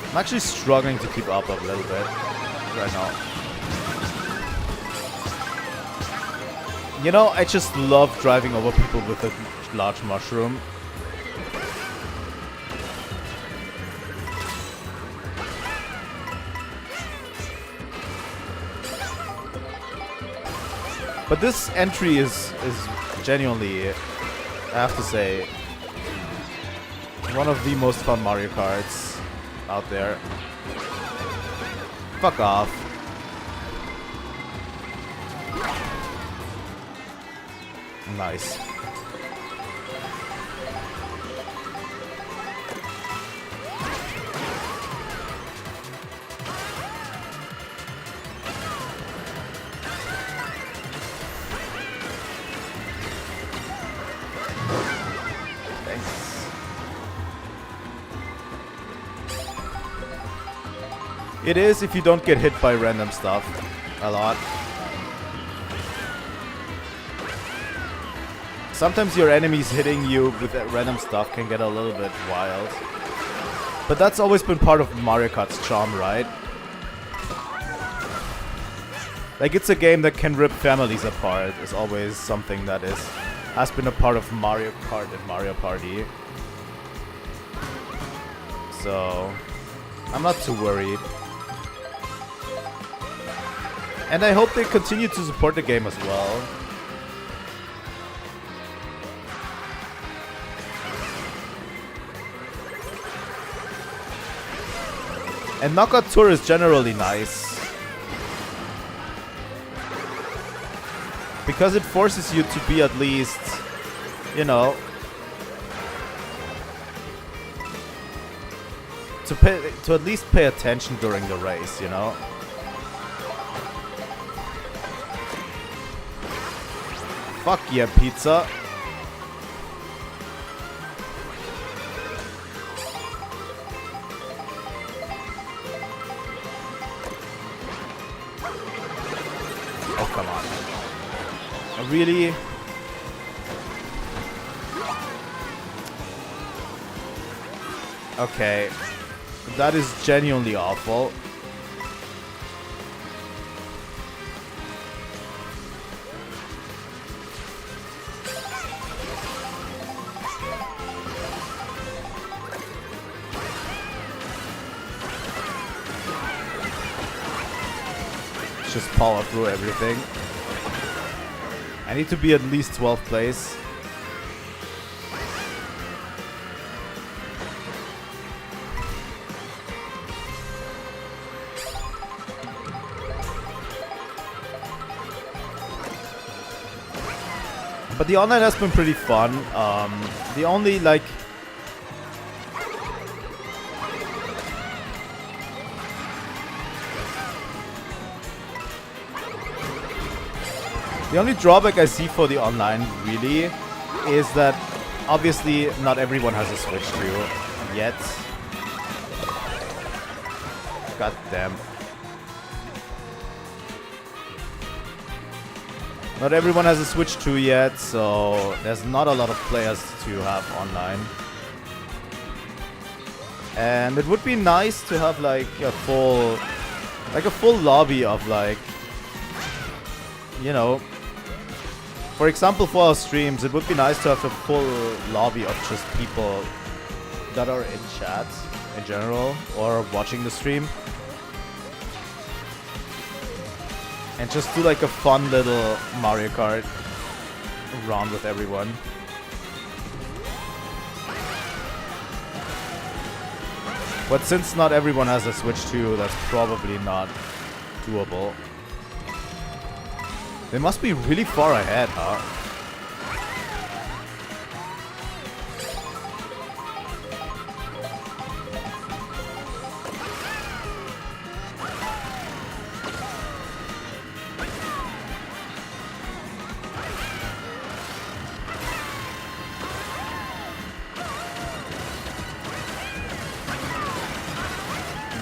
I'm actually struggling to keep up a little bit right now. You know, I just love driving over people with a large mushroom. But this entry is genuinely, I have to say, one of the most fun Mario Karts out there. Fuck off. Nice. It is if you don't get hit by random stuff a lot. Sometimes your enemies hitting you with that random stuff can get a little bit wild. But that's always been part of Mario Kart's charm, right? Like, it's a game that can rip families apart is always something that has been a part of Mario Kart and Mario Party. So, I'm not too worried. And I hope they continue to support the game as well. And Knockout Tour is generally nice. Because it forces you to be at least, you know, to at least pay attention during the race, you know? Fuck yeah, pizza. Oh, come on. Really? Okay. That is genuinely awful. Just power through everything. I need to be at least 12th place. But the online has been pretty fun. The only, like... The only drawback I see for the online, really, is that obviously not everyone has a Switch 2 yet. God damn. Not everyone has a Switch 2 yet, so there's not a lot of players to have online. And it would be nice to have like a full lobby of like, you know, for example, for our streams, it would be nice to have a full lobby of just people that are in chat in general or watching the stream. And just do like a fun little Mario Kart round with everyone. But since not everyone has a Switch 2, that's probably not doable. They must be really far ahead, huh?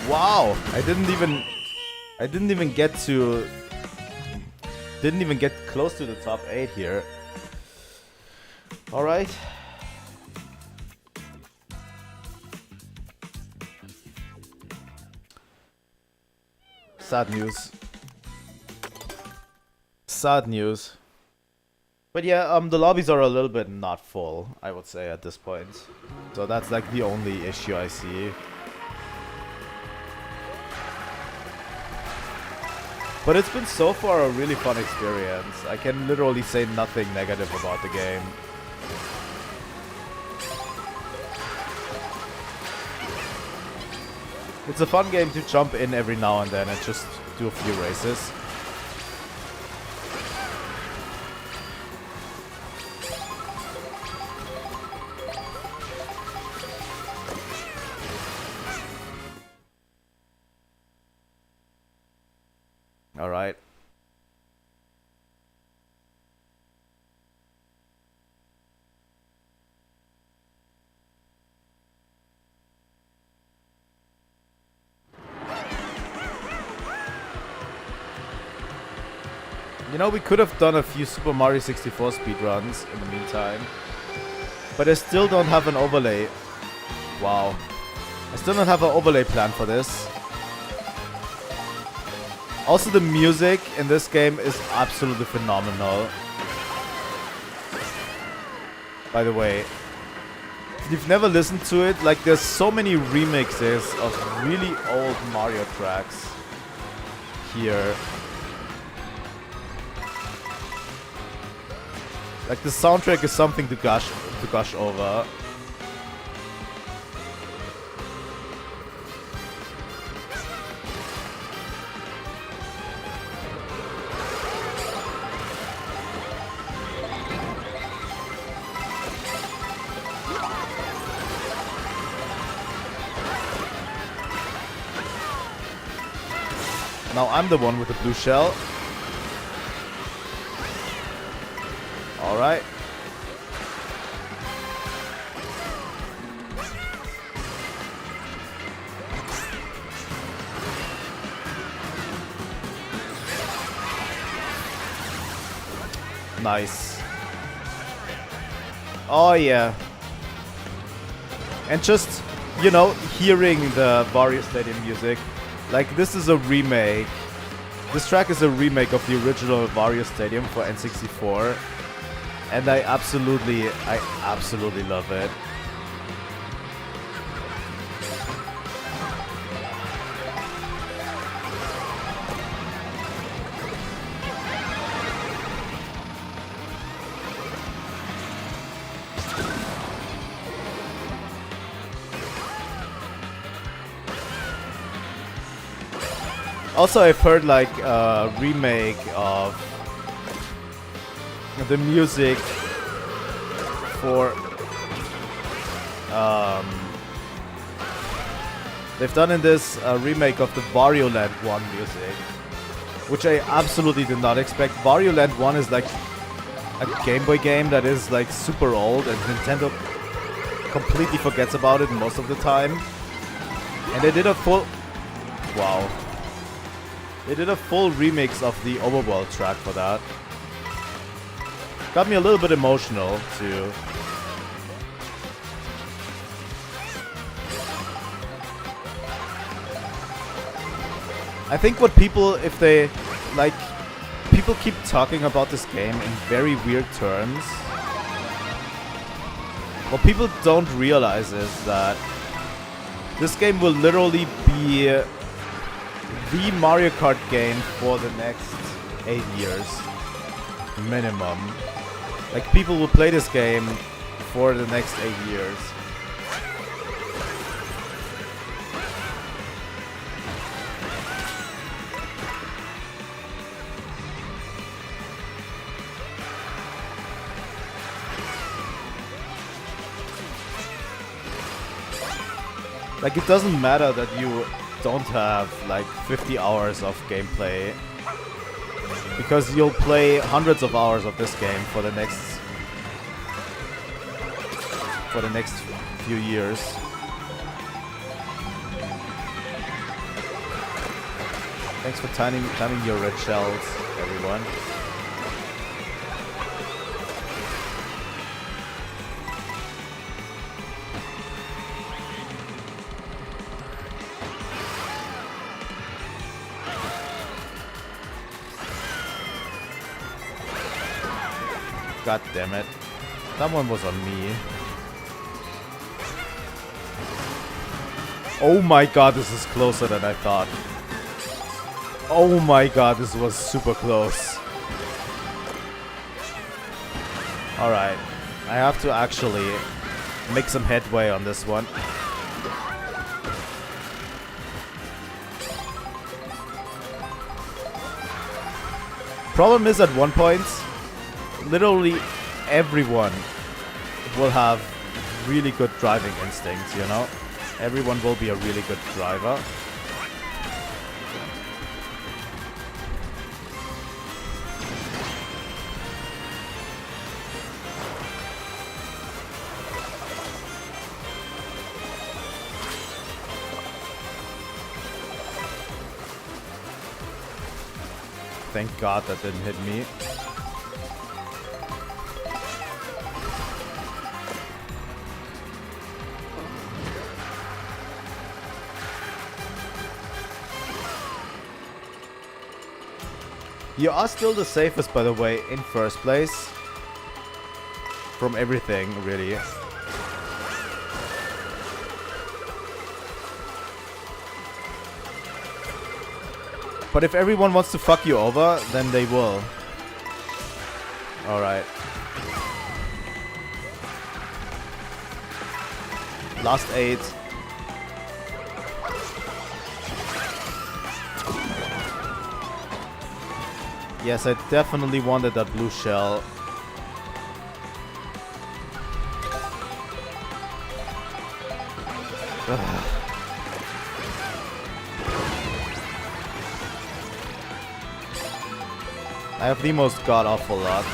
Wow, I didn't even get close to the top 8 here. All right. Sad news. Sad news. But yeah, the lobbies are a little bit not full, I would say, at this point. So that's like the only issue I see. But it's been so far a really fun experience. I can literally say nothing negative about the game. It's a fun game to jump in every now and then and just do a few races. All right. You know, we could have done a few Super Mario 64 speedruns in the meantime. But I still don't have an overlay. Wow. I still don't have an overlay plan for this. Also, the music in this game is absolutely phenomenal. By the way, if you've never listened to it, like there's so many remixes of really old Mario tracks here. Like, the soundtrack is something to gush over. Now I'm the one with the blue shell. Alright. Nice. Oh yeah. And just, you know, hearing the Wario Stadium music. Like, this is a remake. This track is a remake of the original Wario Stadium for N64. And I absolutely love it. Also, I've heard like a remake of the music for they've done in this remake of the Wario Land 1 music, which I absolutely did not expect. Wario Land 1 is like a Game Boy game that is like super old, and Nintendo completely forgets about it most of the time. And they did a full They did a full remix of the Overworld track for that. Got me a little bit emotional, too. I think what people, if they, like, people keep talking about this game in very weird terms. What people don't realize is that this game will literally be the Mario Kart game for the next 8 years. Minimum. Like, people will play this game for the next 8 years. Like, it doesn't matter that you don't have like 50 hours of gameplay, because you'll play hundreds of hours of this game for the next few years. Thanks for timing your red shells, everyone. God damn it. That one was on me. Oh my god, this is closer than I thought. Oh my god, this was super close. Alright. I have to actually make some headway on this one. Problem is, at one point, literally everyone will have really good driving instincts, you know? Everyone will be a really good driver. Thank God that didn't hit me. You are still the safest, by the way, in first place. From everything, really. But if everyone wants to fuck you over, then they will. Alright. Last 8. Yes, I definitely wanted that blue shell. I have the most god-awful luck.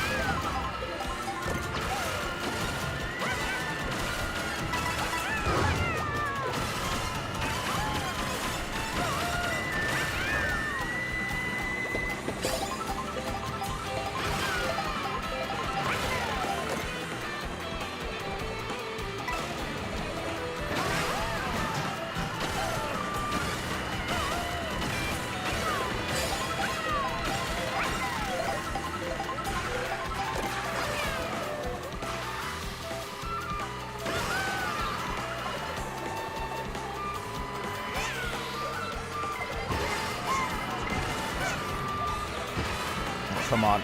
Come on.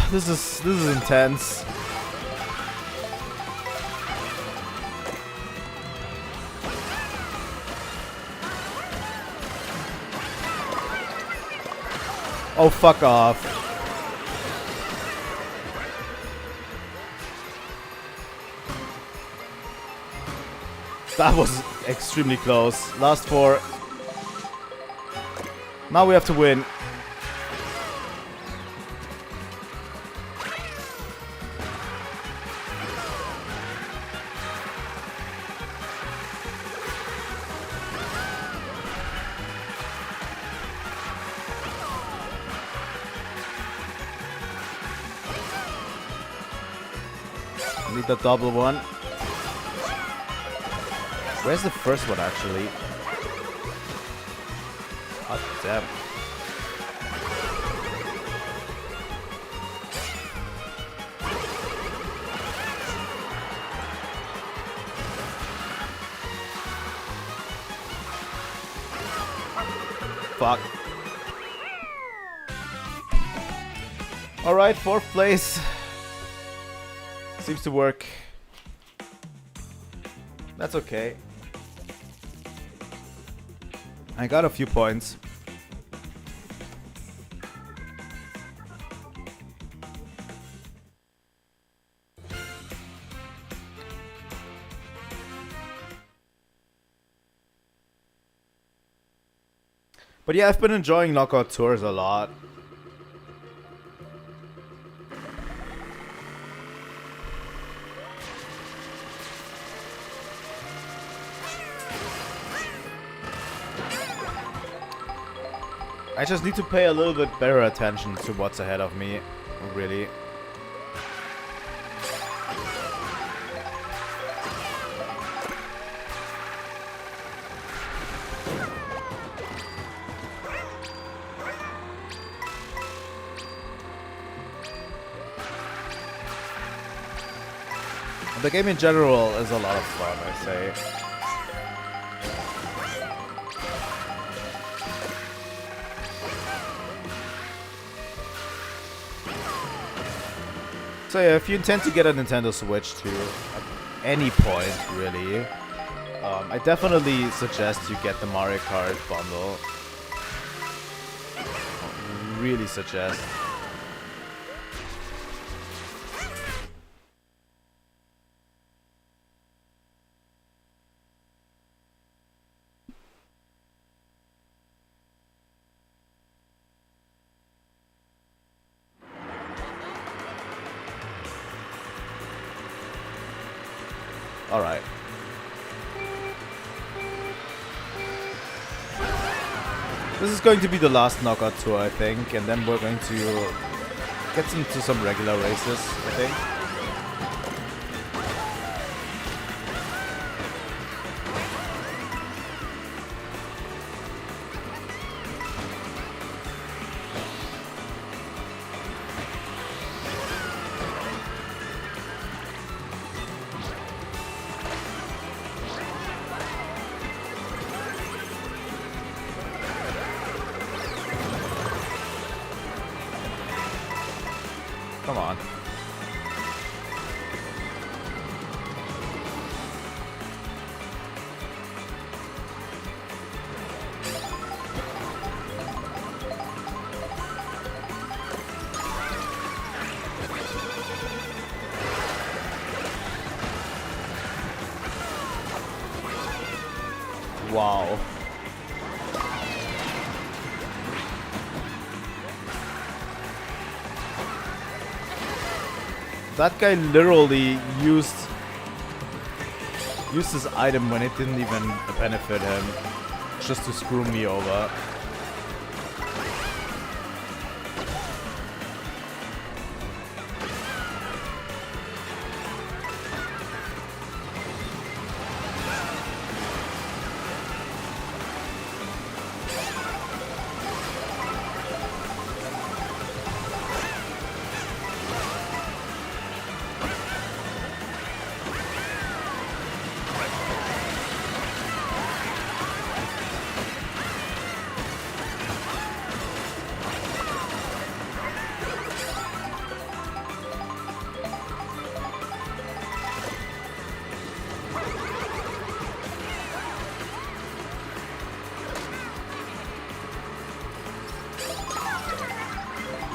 This is intense. Oh, fuck off. That was extremely close. Last 4. Now we have to win. Need the double one. Where's the first one actually? God damn. Fuck. Alright, 4th place. Seems to work. That's okay. I got a few points. But yeah, I've been enjoying knockout tours a lot. I just need to pay a little bit better attention to what's ahead of me, really. The game in general is a lot of fun, I say. So yeah, if you intend to get a Nintendo Switch too, at any point really, I definitely suggest you get the Mario Kart bundle. Really suggest. Alright. This is going to be the last knockout tour, I think, and then we're going to get into some regular races, I think. Come on. Wow. That guy literally used his item when it didn't even benefit him, just to screw me over.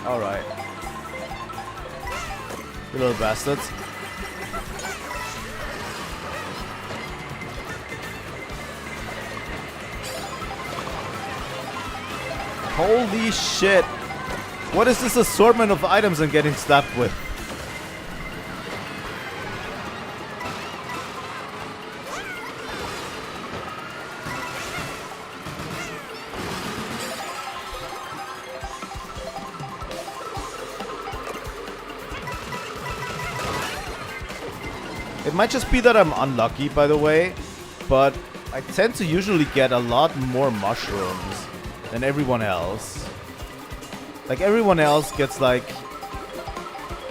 Alright. You little bastards. Holy shit! What is this assortment of items I'm getting slapped with? It might just be that I'm unlucky, by the way, but I tend to usually get a lot more mushrooms than everyone else. Like, everyone else gets, like,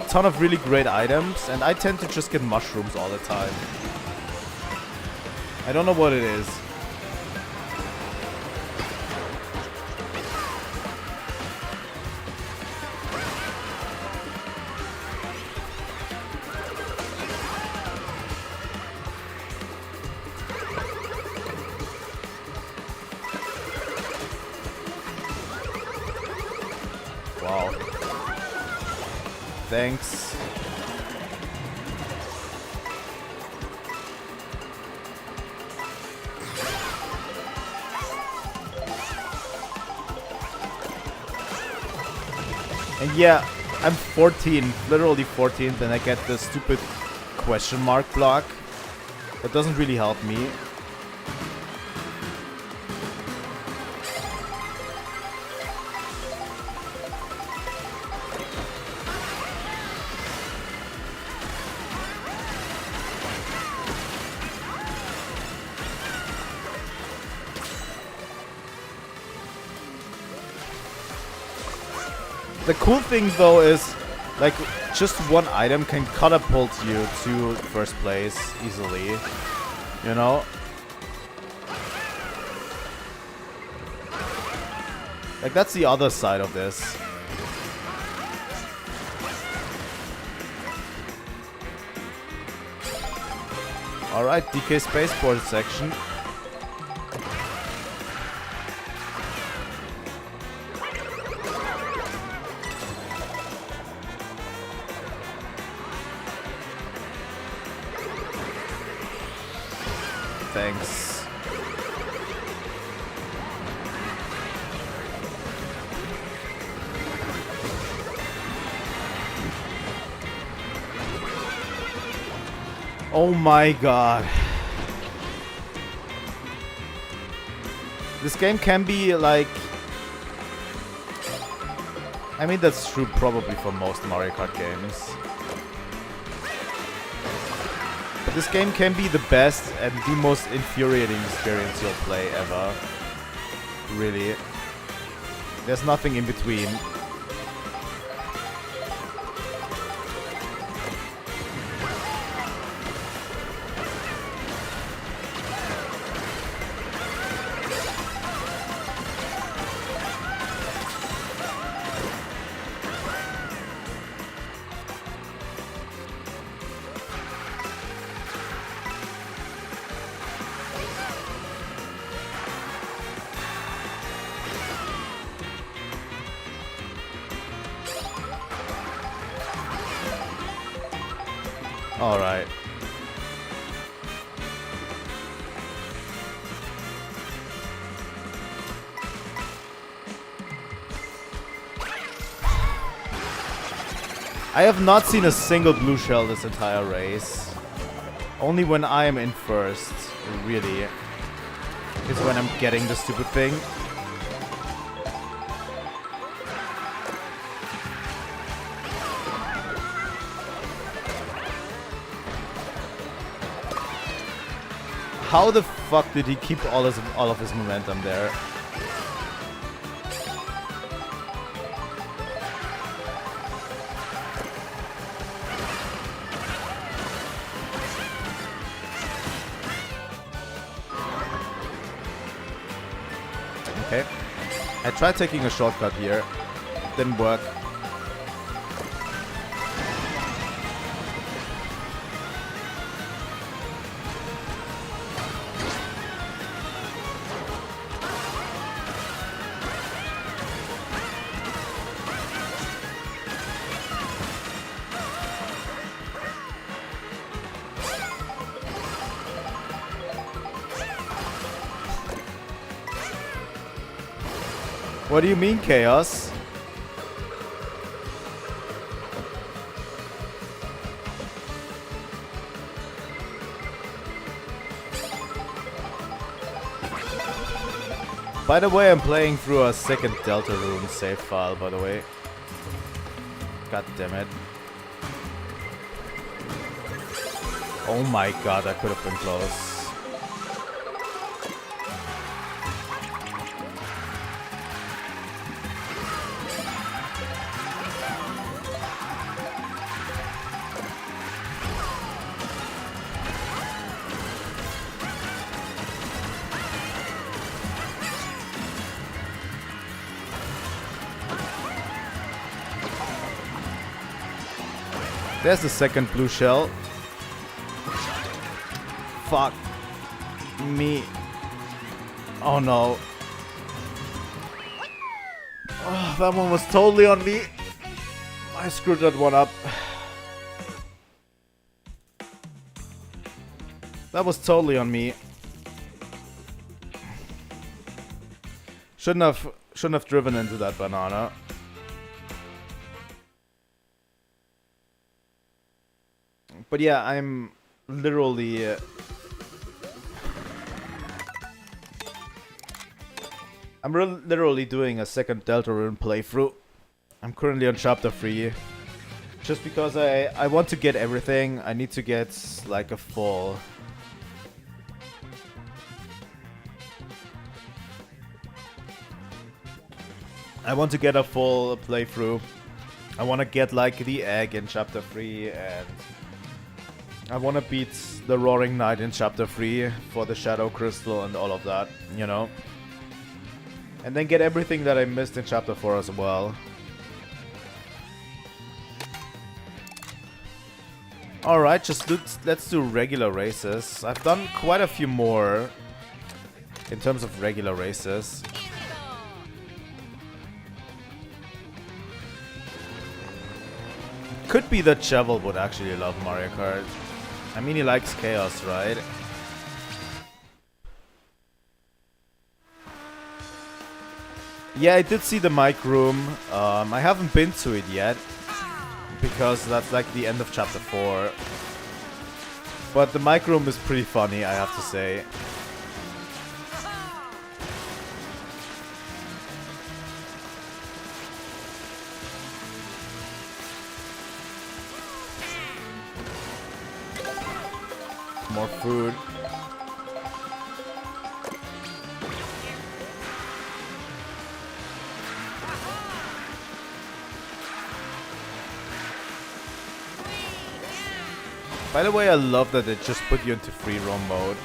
a ton of really great items, and I tend to just get mushrooms all the time. I don't know what it is. Wow. Thanks. And yeah, I'm 14, literally 14th, and I get the stupid question mark block. That doesn't really help me. The cool thing though is, like, just one item can catapult you to first place easily, you know? Like, that's the other side of this. Alright, DK Spaceport section. Thanks. Oh my god. This game can be like... I mean, that's true probably for most Mario Kart games. But this game can be the best and the most infuriating experience you'll play ever. Really. There's nothing in between. Alright. I have not seen a single blue shell this entire race. Only when I am in first, really, is when I'm getting the stupid thing. How the fuck did he keep all of his momentum there? Okay. I tried taking a shortcut here. Didn't work. What do you mean, Chaos? By the way, I'm playing through a second Delta Rune save file, by the way. God damn it. Oh my god, that could have been close. There's the second blue shell. Fuck me. Oh no. Oh, that one was totally on me. I screwed that one up. That was totally on me. Shouldn't have driven into that banana. But yeah, I'm literally literally doing a second Deltarune playthrough. I'm currently on chapter 3. Just because I want to get everything, I need to get like a full... I want to get a full playthrough. I want to get like the egg in chapter 3 and... I want to beat the Roaring Knight in chapter 3 for the Shadow Crystal and all of that, you know. And then get everything that I missed in chapter 4 as well. Alright, just let's do regular races. I've done quite a few more in terms of regular races. Could be that Cheval would actually love Mario Kart. I mean, he likes chaos, right? Yeah, I did see the mic room. I haven't been to it yet, because that's like the end of chapter 4. But the mic room is pretty funny, I have to say. More food. By the way, I love that it just put you into free roam mode.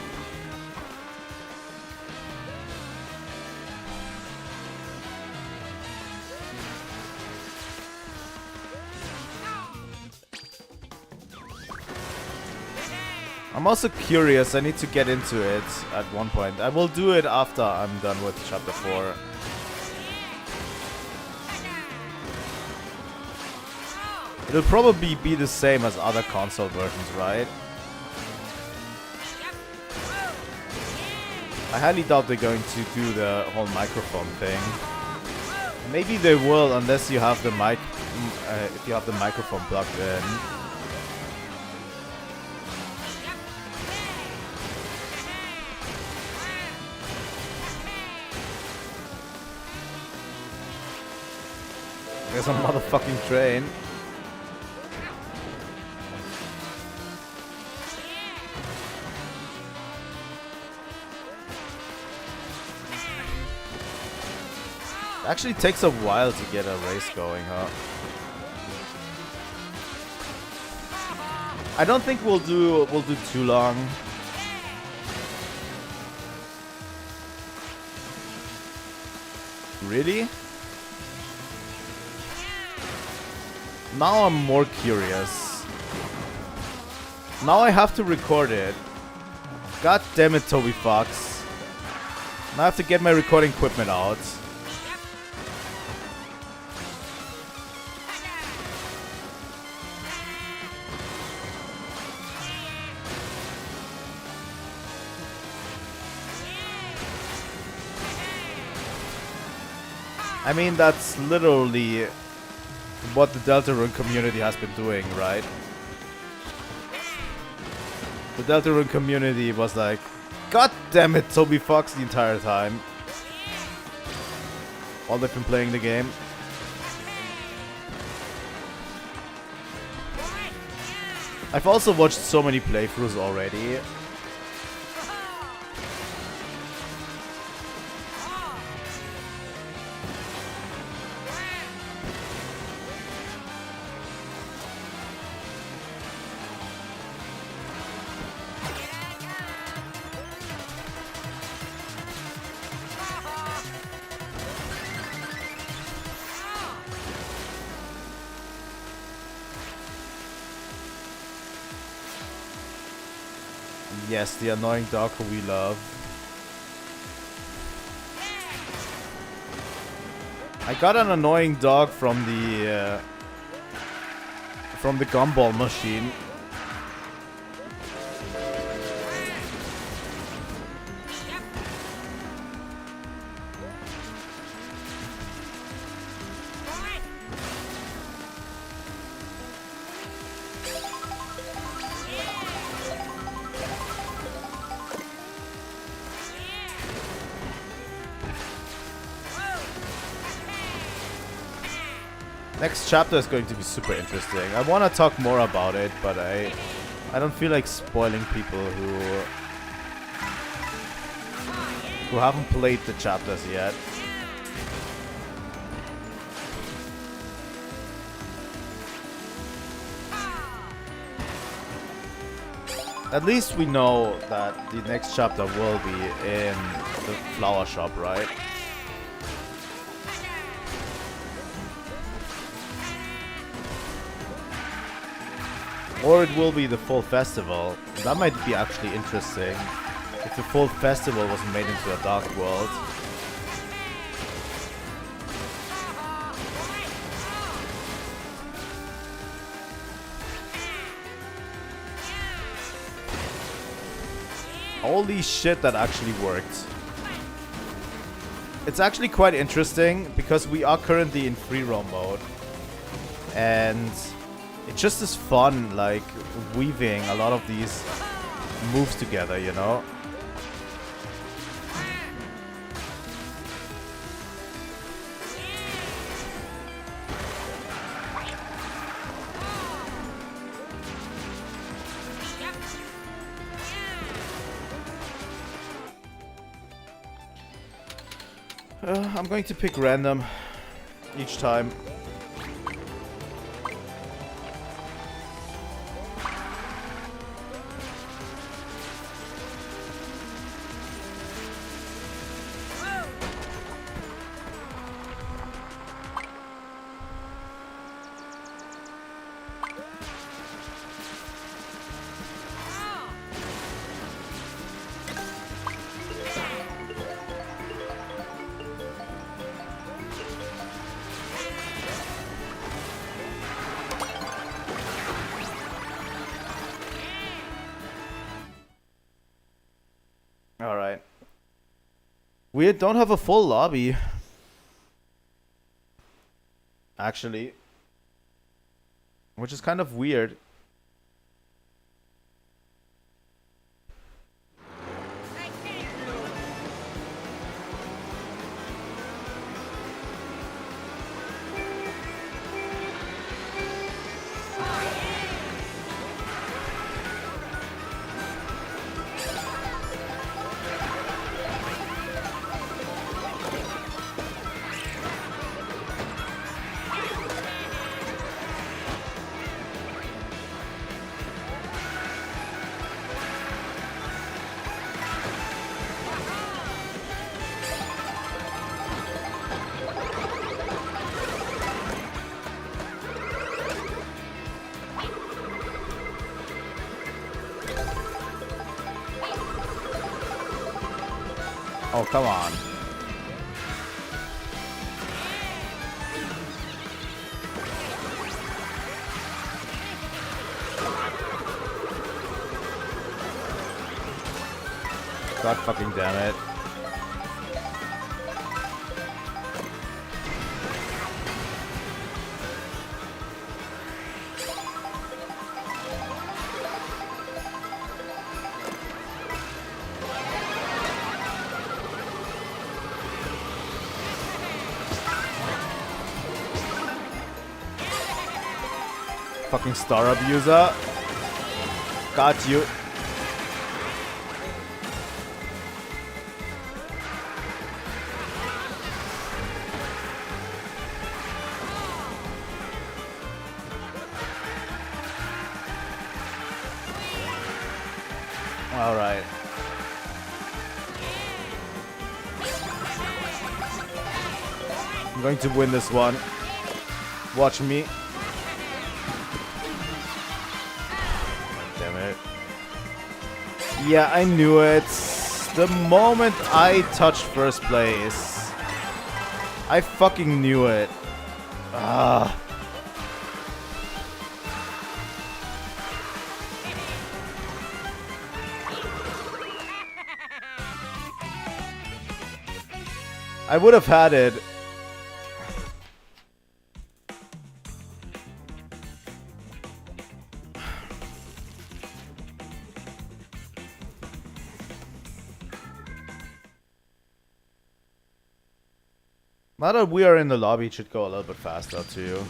I'm also curious, I need to get into it at one point. I will do it after I'm done with chapter 4. It'll probably be the same as other console versions, right? I highly doubt they're going to do the whole microphone thing. Maybe they will, unless you have the mic, if you have the microphone plugged in. There's a motherfucking train. Actually takes a while to get a race going, huh? I don't think we'll do too long. Really? Now I'm more curious. Now I have to record it. God damn it, Toby Fox. Now I have to get my recording equipment out. I mean, that's literally what the Deltarune community has been doing, right? The Deltarune community was like, God damn it, Toby Fox, the entire time. While they've been playing the game. I've also watched so many playthroughs already. Yes, the annoying dog who we love. I got an annoying dog from the gumball machine. Next chapter is going to be super interesting. I want to talk more about it, but I don't feel like spoiling people who haven't played the chapters yet. At least we know that the next chapter will be in the flower shop, right? Or it will be the full festival. That might be actually interesting. If the full festival was made into a dark world. Holy shit, that actually worked. It's actually quite interesting because we are currently in free roam mode. And it just is fun, like, weaving a lot of these moves together, you know? I'm going to pick random each time. Alright. We don't have a full lobby. actually. Which is kind of weird. Oh, come on. God fucking damn it. Fucking star abuser. Got you. All right. I'm going to win this one. Watch me. Damn it. Yeah, I knew it. The moment I touched first place, I fucking knew it. Ah. I would have had it. Now that we are in the lobby, it should go a little bit faster too.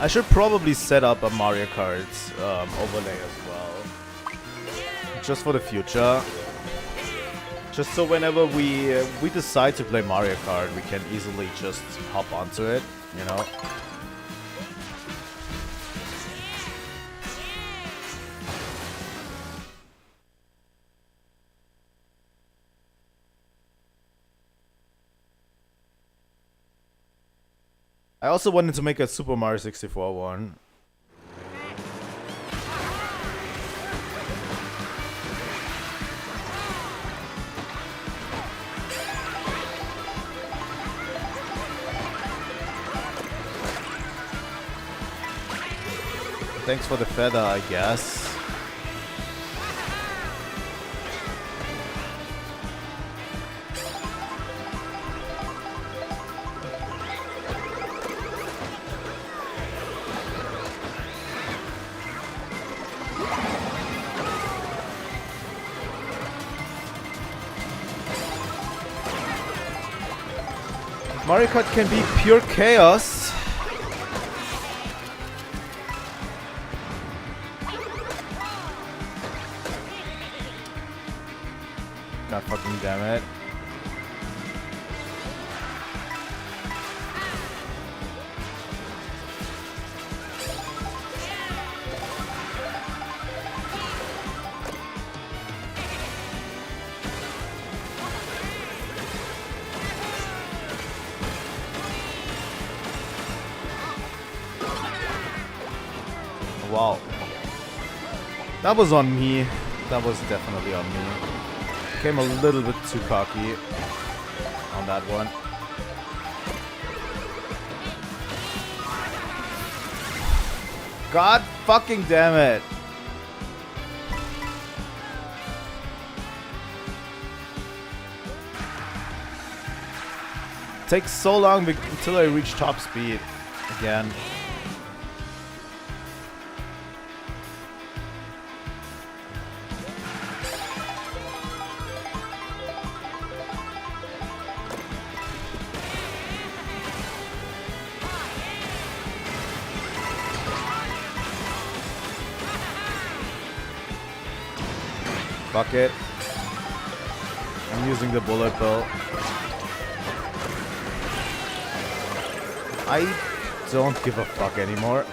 I should probably set up a Mario Kart overlay as well, just for the future. Just so whenever we decide to play Mario Kart, we can easily just hop onto it, you know. I also wanted to make a Super Mario 64 one. Thanks for the feather, I guess. Mario Kart can be pure chaos. God fucking damn it. Wow. That was on me. That was definitely on me. Came a little bit too cocky on that one. God fucking damn it. Takes so long until I reach top speed again. Fuck it. I'm using the bullet bill. I don't give a fuck anymore.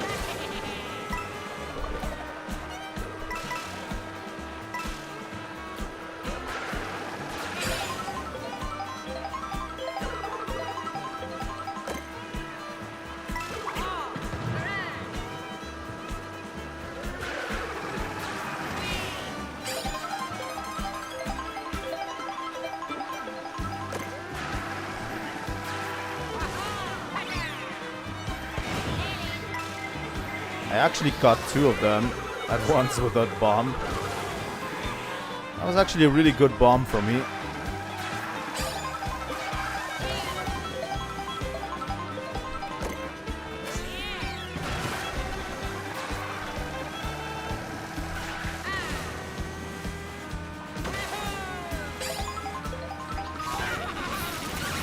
I actually got 2 of them at once with that bomb. That was actually a really good bomb for me.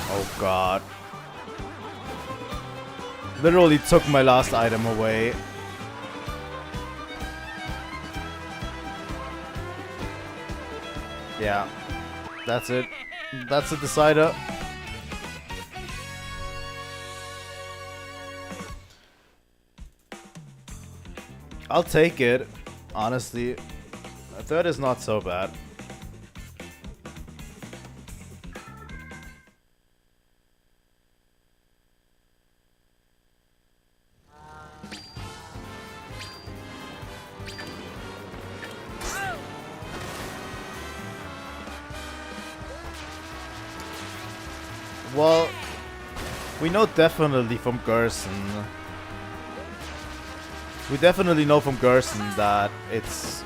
Oh god. Literally took my last item away. Yeah, that's it. That's the decider. I'll take it, honestly. A third is not so bad. Well, we know definitely from Gerson. We definitely know from Gerson that it's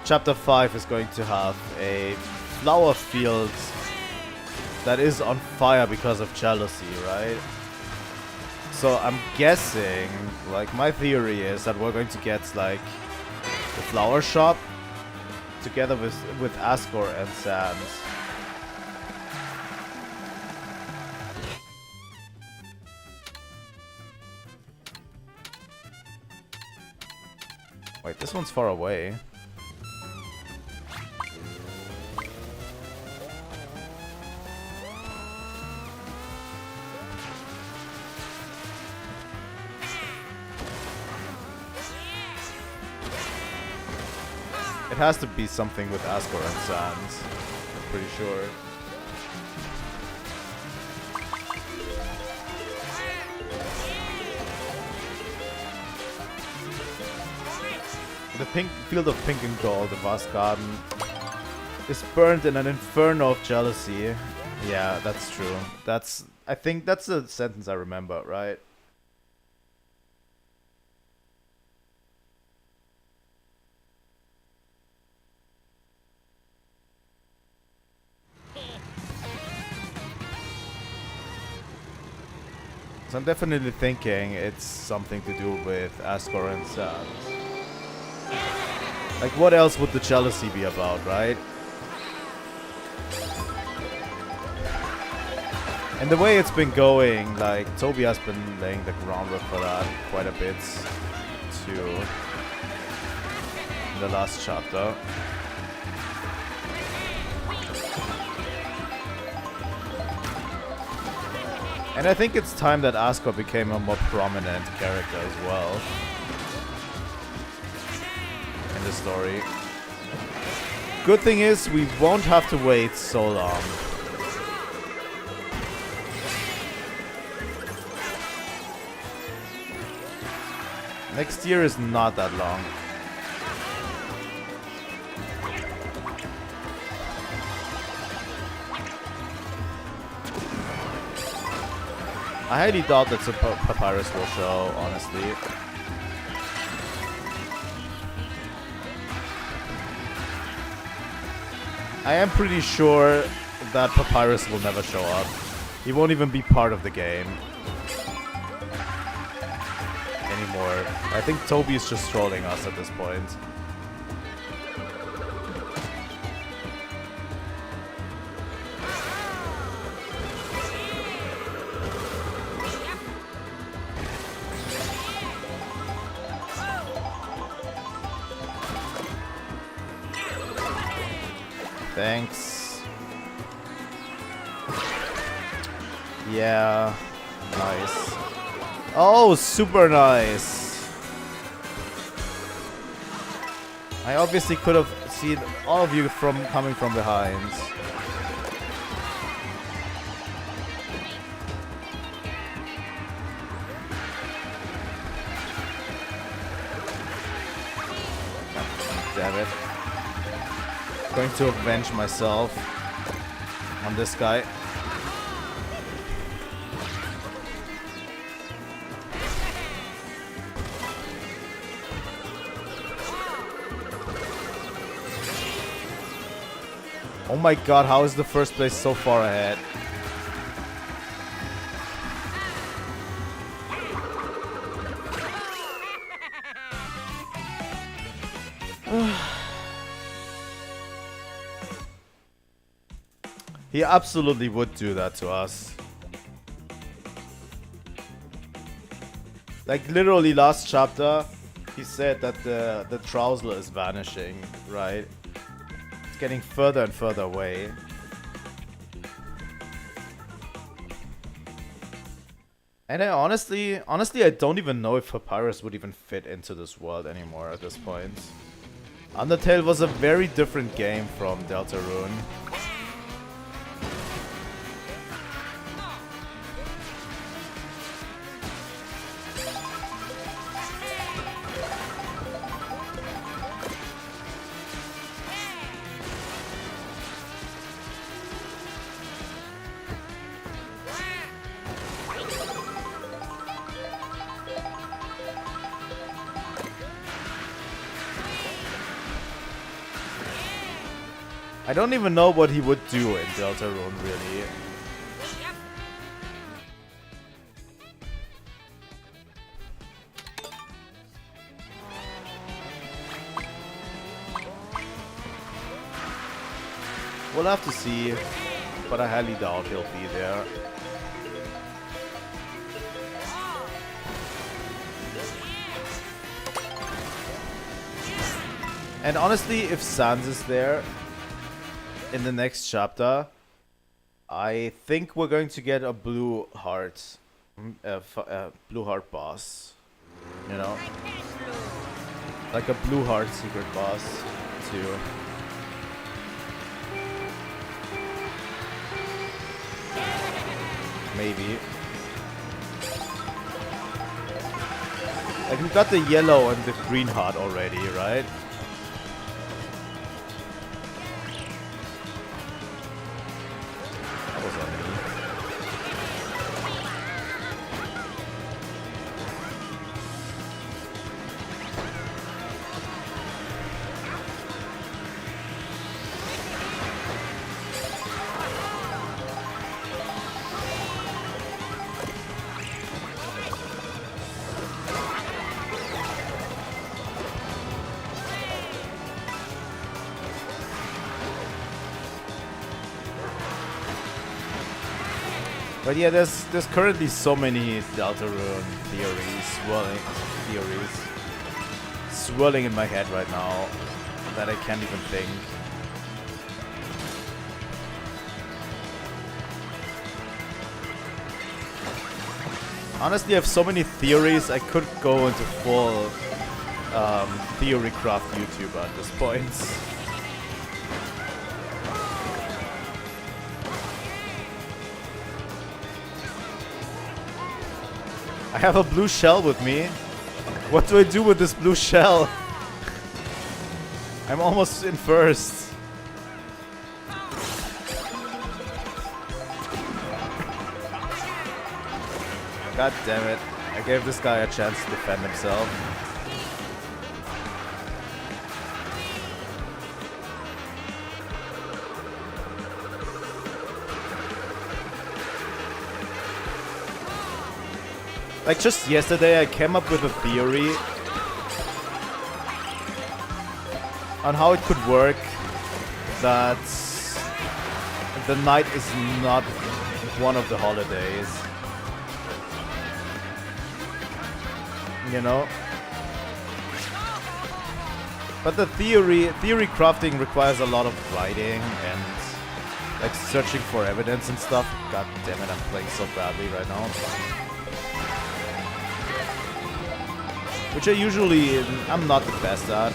Chapter 5 is going to have a flower field that is on fire because of jealousy, right? So I'm guessing, like, my theory is that we're going to get, like, the flower shop together with Asgore and Sans. Wait, this one's far away. It has to be something with Asgore and Sans. I'm pretty sure. The pink field of pink and gold, the vast garden, is burned in an inferno of jealousy. Yeah, that's true. I think that's the sentence I remember, right? So I'm definitely thinking it's something to do with Asgore and Sans. Like, what else would the jealousy be about, right? And the way it's been going, like, Toby has been laying the groundwork for that quite a bit, too, in the last chapter. And I think it's time that Asgore became a more prominent character as well in the story. Good thing is, we won't have to wait so long. Next year is not that long. I highly doubt that Papyrus will show, honestly. I am pretty sure that Papyrus will never show up. He won't even be part of the game anymore. I think Toby is just trolling us at this point. Thanks. Yeah. Nice. Oh, super nice. I obviously could have seen all of you coming from behind. Damn it. Going to avenge myself on this guy. Oh my god, how is the first place so far ahead? He absolutely would do that to us. Like literally last chapter, he said that the Trousler is vanishing, right? It's getting further and further away. And I honestly, I don't even know if Papyrus would even fit into this world anymore at this point. Undertale was a very different game from Deltarune. I don't even know what he would do in Deltarune, really. We'll have to see, but I highly doubt he'll be there. And honestly, if Sans is there in the next chapter, I think we're going to get a blue heart boss, you know, like a blue heart secret boss too. Maybe. Like we got the yellow and the green heart already, right? But yeah, there's currently so many Deltarune theories swirling in my head right now that I can't even think. Honestly, I have so many theories, I could go into full theory craft YouTuber at this point. I have a blue shell with me. What do I do with this blue shell? I'm almost in first. God damn it. I gave this guy a chance to defend himself. Like just yesterday I came up with a theory on how it could work that the night is not one of the holidays. You know? But the theory crafting requires a lot of writing and like searching for evidence and stuff. God damn it, I'm playing so badly right now. Which I'm not the best at.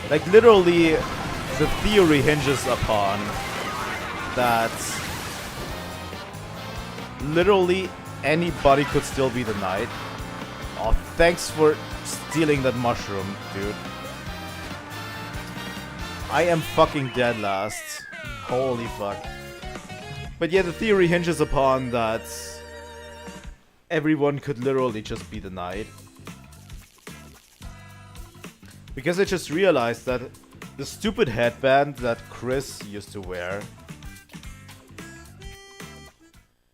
Like literally, the theory hinges upon that literally anybody could still be the knight. Oh, thanks for stealing that mushroom, dude. I am fucking dead last. Holy fuck. But yeah, the theory hinges upon that everyone could literally just be the knight. Because I just realized that the stupid headband that Chris used to wear,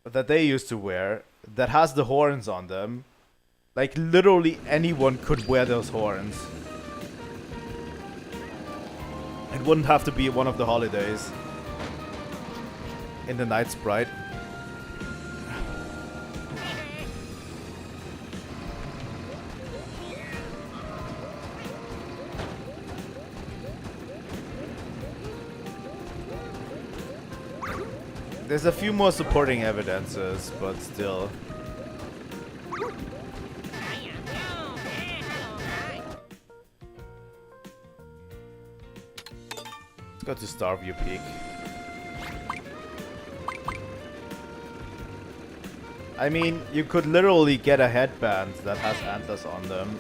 that they used to wear, that has the horns on them, like literally anyone could wear those horns. It wouldn't have to be one of the holidays in the Night Sprite. There's a few more supporting evidences, but still. Go to Starview Peak. I mean, you could literally get a headband that has antlers on them.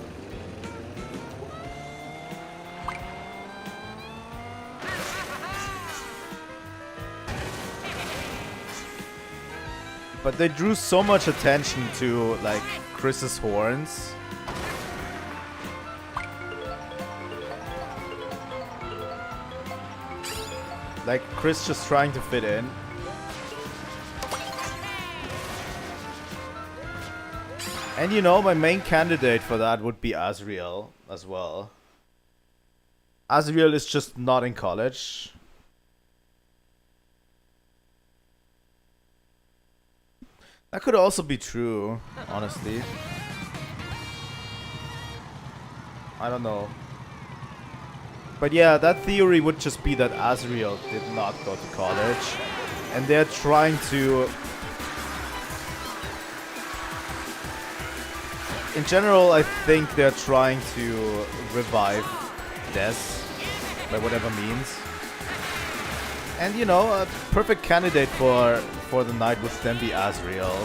But they drew so much attention to, like, Chris's horns. Like, Chris just trying to fit in. And you know, my main candidate for that would be Azriel as well. Azriel is just not in college. That could also be true, honestly. I don't know. But yeah, that theory would just be that Azriel did not go to college. And they're trying to... In general, I think they're trying to revive Des, by whatever means. And you know, a perfect candidate for the night would then be Azriel.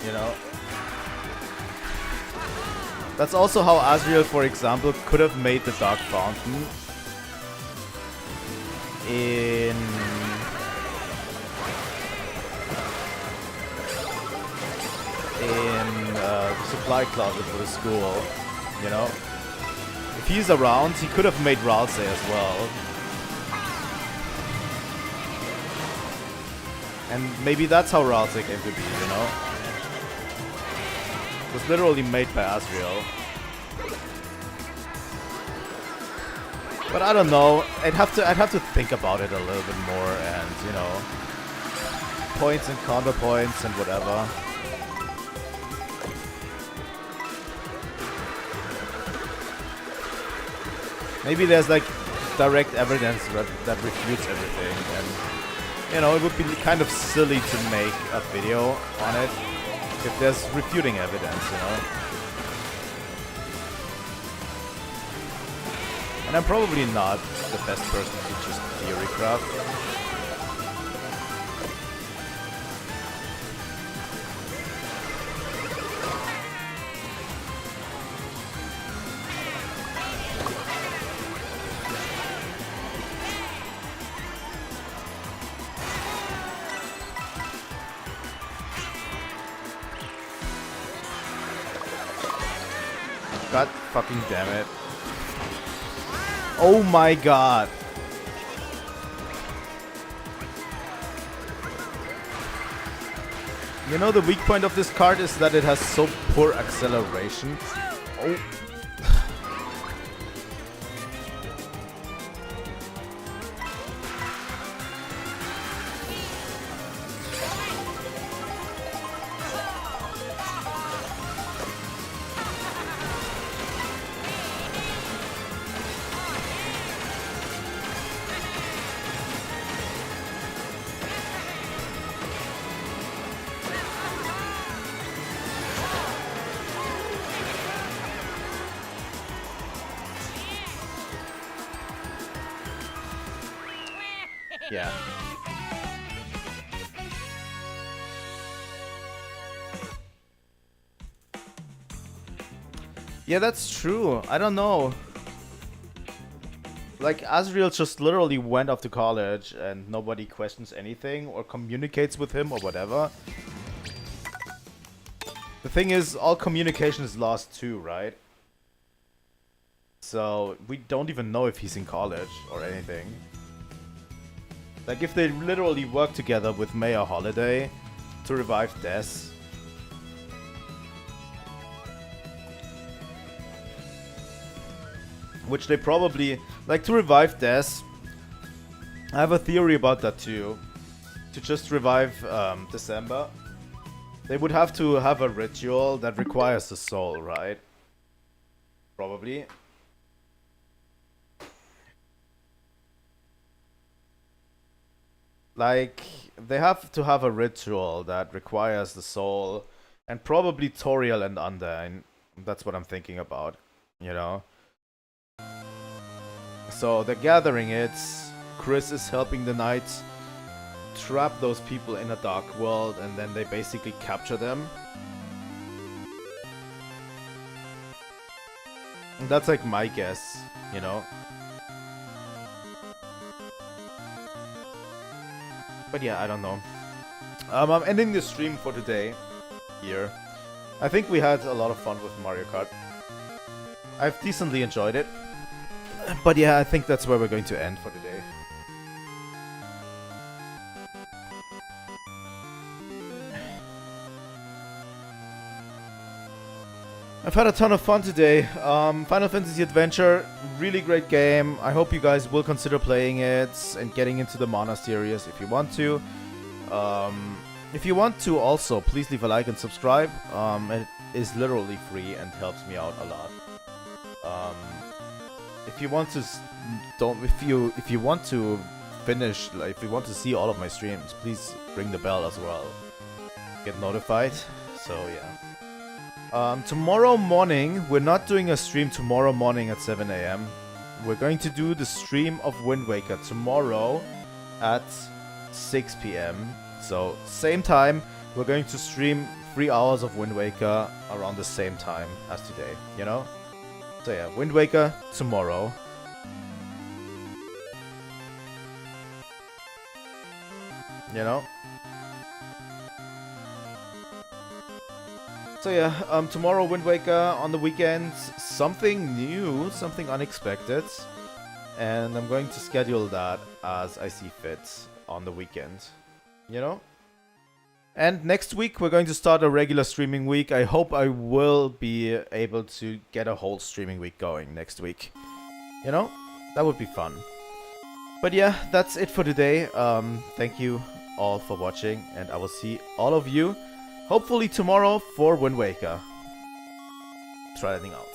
You know? That's also how Azriel, for example, could have made the Dark Fountain in the supply closet for the school, you know? If he's around, he could have made Ralsei as well. And maybe that's how Ralsei came to be, you know? It was literally made by Azriel. But I don't know. I'd have to think about it a little bit more, and you know, points and counterpoints and whatever. Maybe there's like direct evidence that refutes everything, and you know, it would be kind of silly to make a video on it if there's refuting evidence, you know. And I'm probably not the best person to just theory craft. God fucking damn it. Oh my god. You know, the weak point of this card is that it has so poor acceleration. Oh. Yeah. Yeah, that's true. I don't know. Like, Asriel just literally went off to college and nobody questions anything or communicates with him or whatever. The thing is, all communication is lost too, right? So, we don't even know if he's in college or anything. Like, if they literally work together with Mayor Holiday to revive Des. Which they probably... Like, to revive Des, I have a theory about that too. To just revive December, they would have to have a ritual that requires the soul, right? Probably. Like, they have to have a ritual that requires the soul, and probably Toriel and Undyne. That's what I'm thinking about, you know? So, they're gathering it. Chris is helping the knights trap those people in a dark world, and then they basically capture them. And that's like my guess, you know? But yeah, I don't know. I'm ending the stream for today here. I think we had a lot of fun with Mario Kart. I've decently enjoyed it. But yeah, I think that's where we're going to end for today. I've had a ton of fun today. Final Fantasy Adventure, really great game. I hope you guys will consider playing it and getting into the Mana series if you want to. If you want to also, please leave a like and subscribe. It is literally free and helps me out a lot. If you want to if you want to finish, like, if you want to see all of my streams, please ring the bell as well. Get notified. So yeah. Tomorrow morning, we're not doing a stream tomorrow morning at 7 AM. We're going to do the stream of Wind Waker tomorrow at 6 PM. So, same time, we're going to stream 3 hours of Wind Waker around the same time as today, you know? So yeah, Wind Waker tomorrow. You know? So yeah, tomorrow Wind Waker, on the weekend, something new, something unexpected. And I'm going to schedule that as I see fit on the weekend. You know? And next week we're going to start a regular streaming week. I hope I will be able to get a whole streaming week going next week. You know? That would be fun. But yeah, that's it for today. Thank you all for watching, and I will see all of you hopefully tomorrow for Wind Waker. Trilightning out.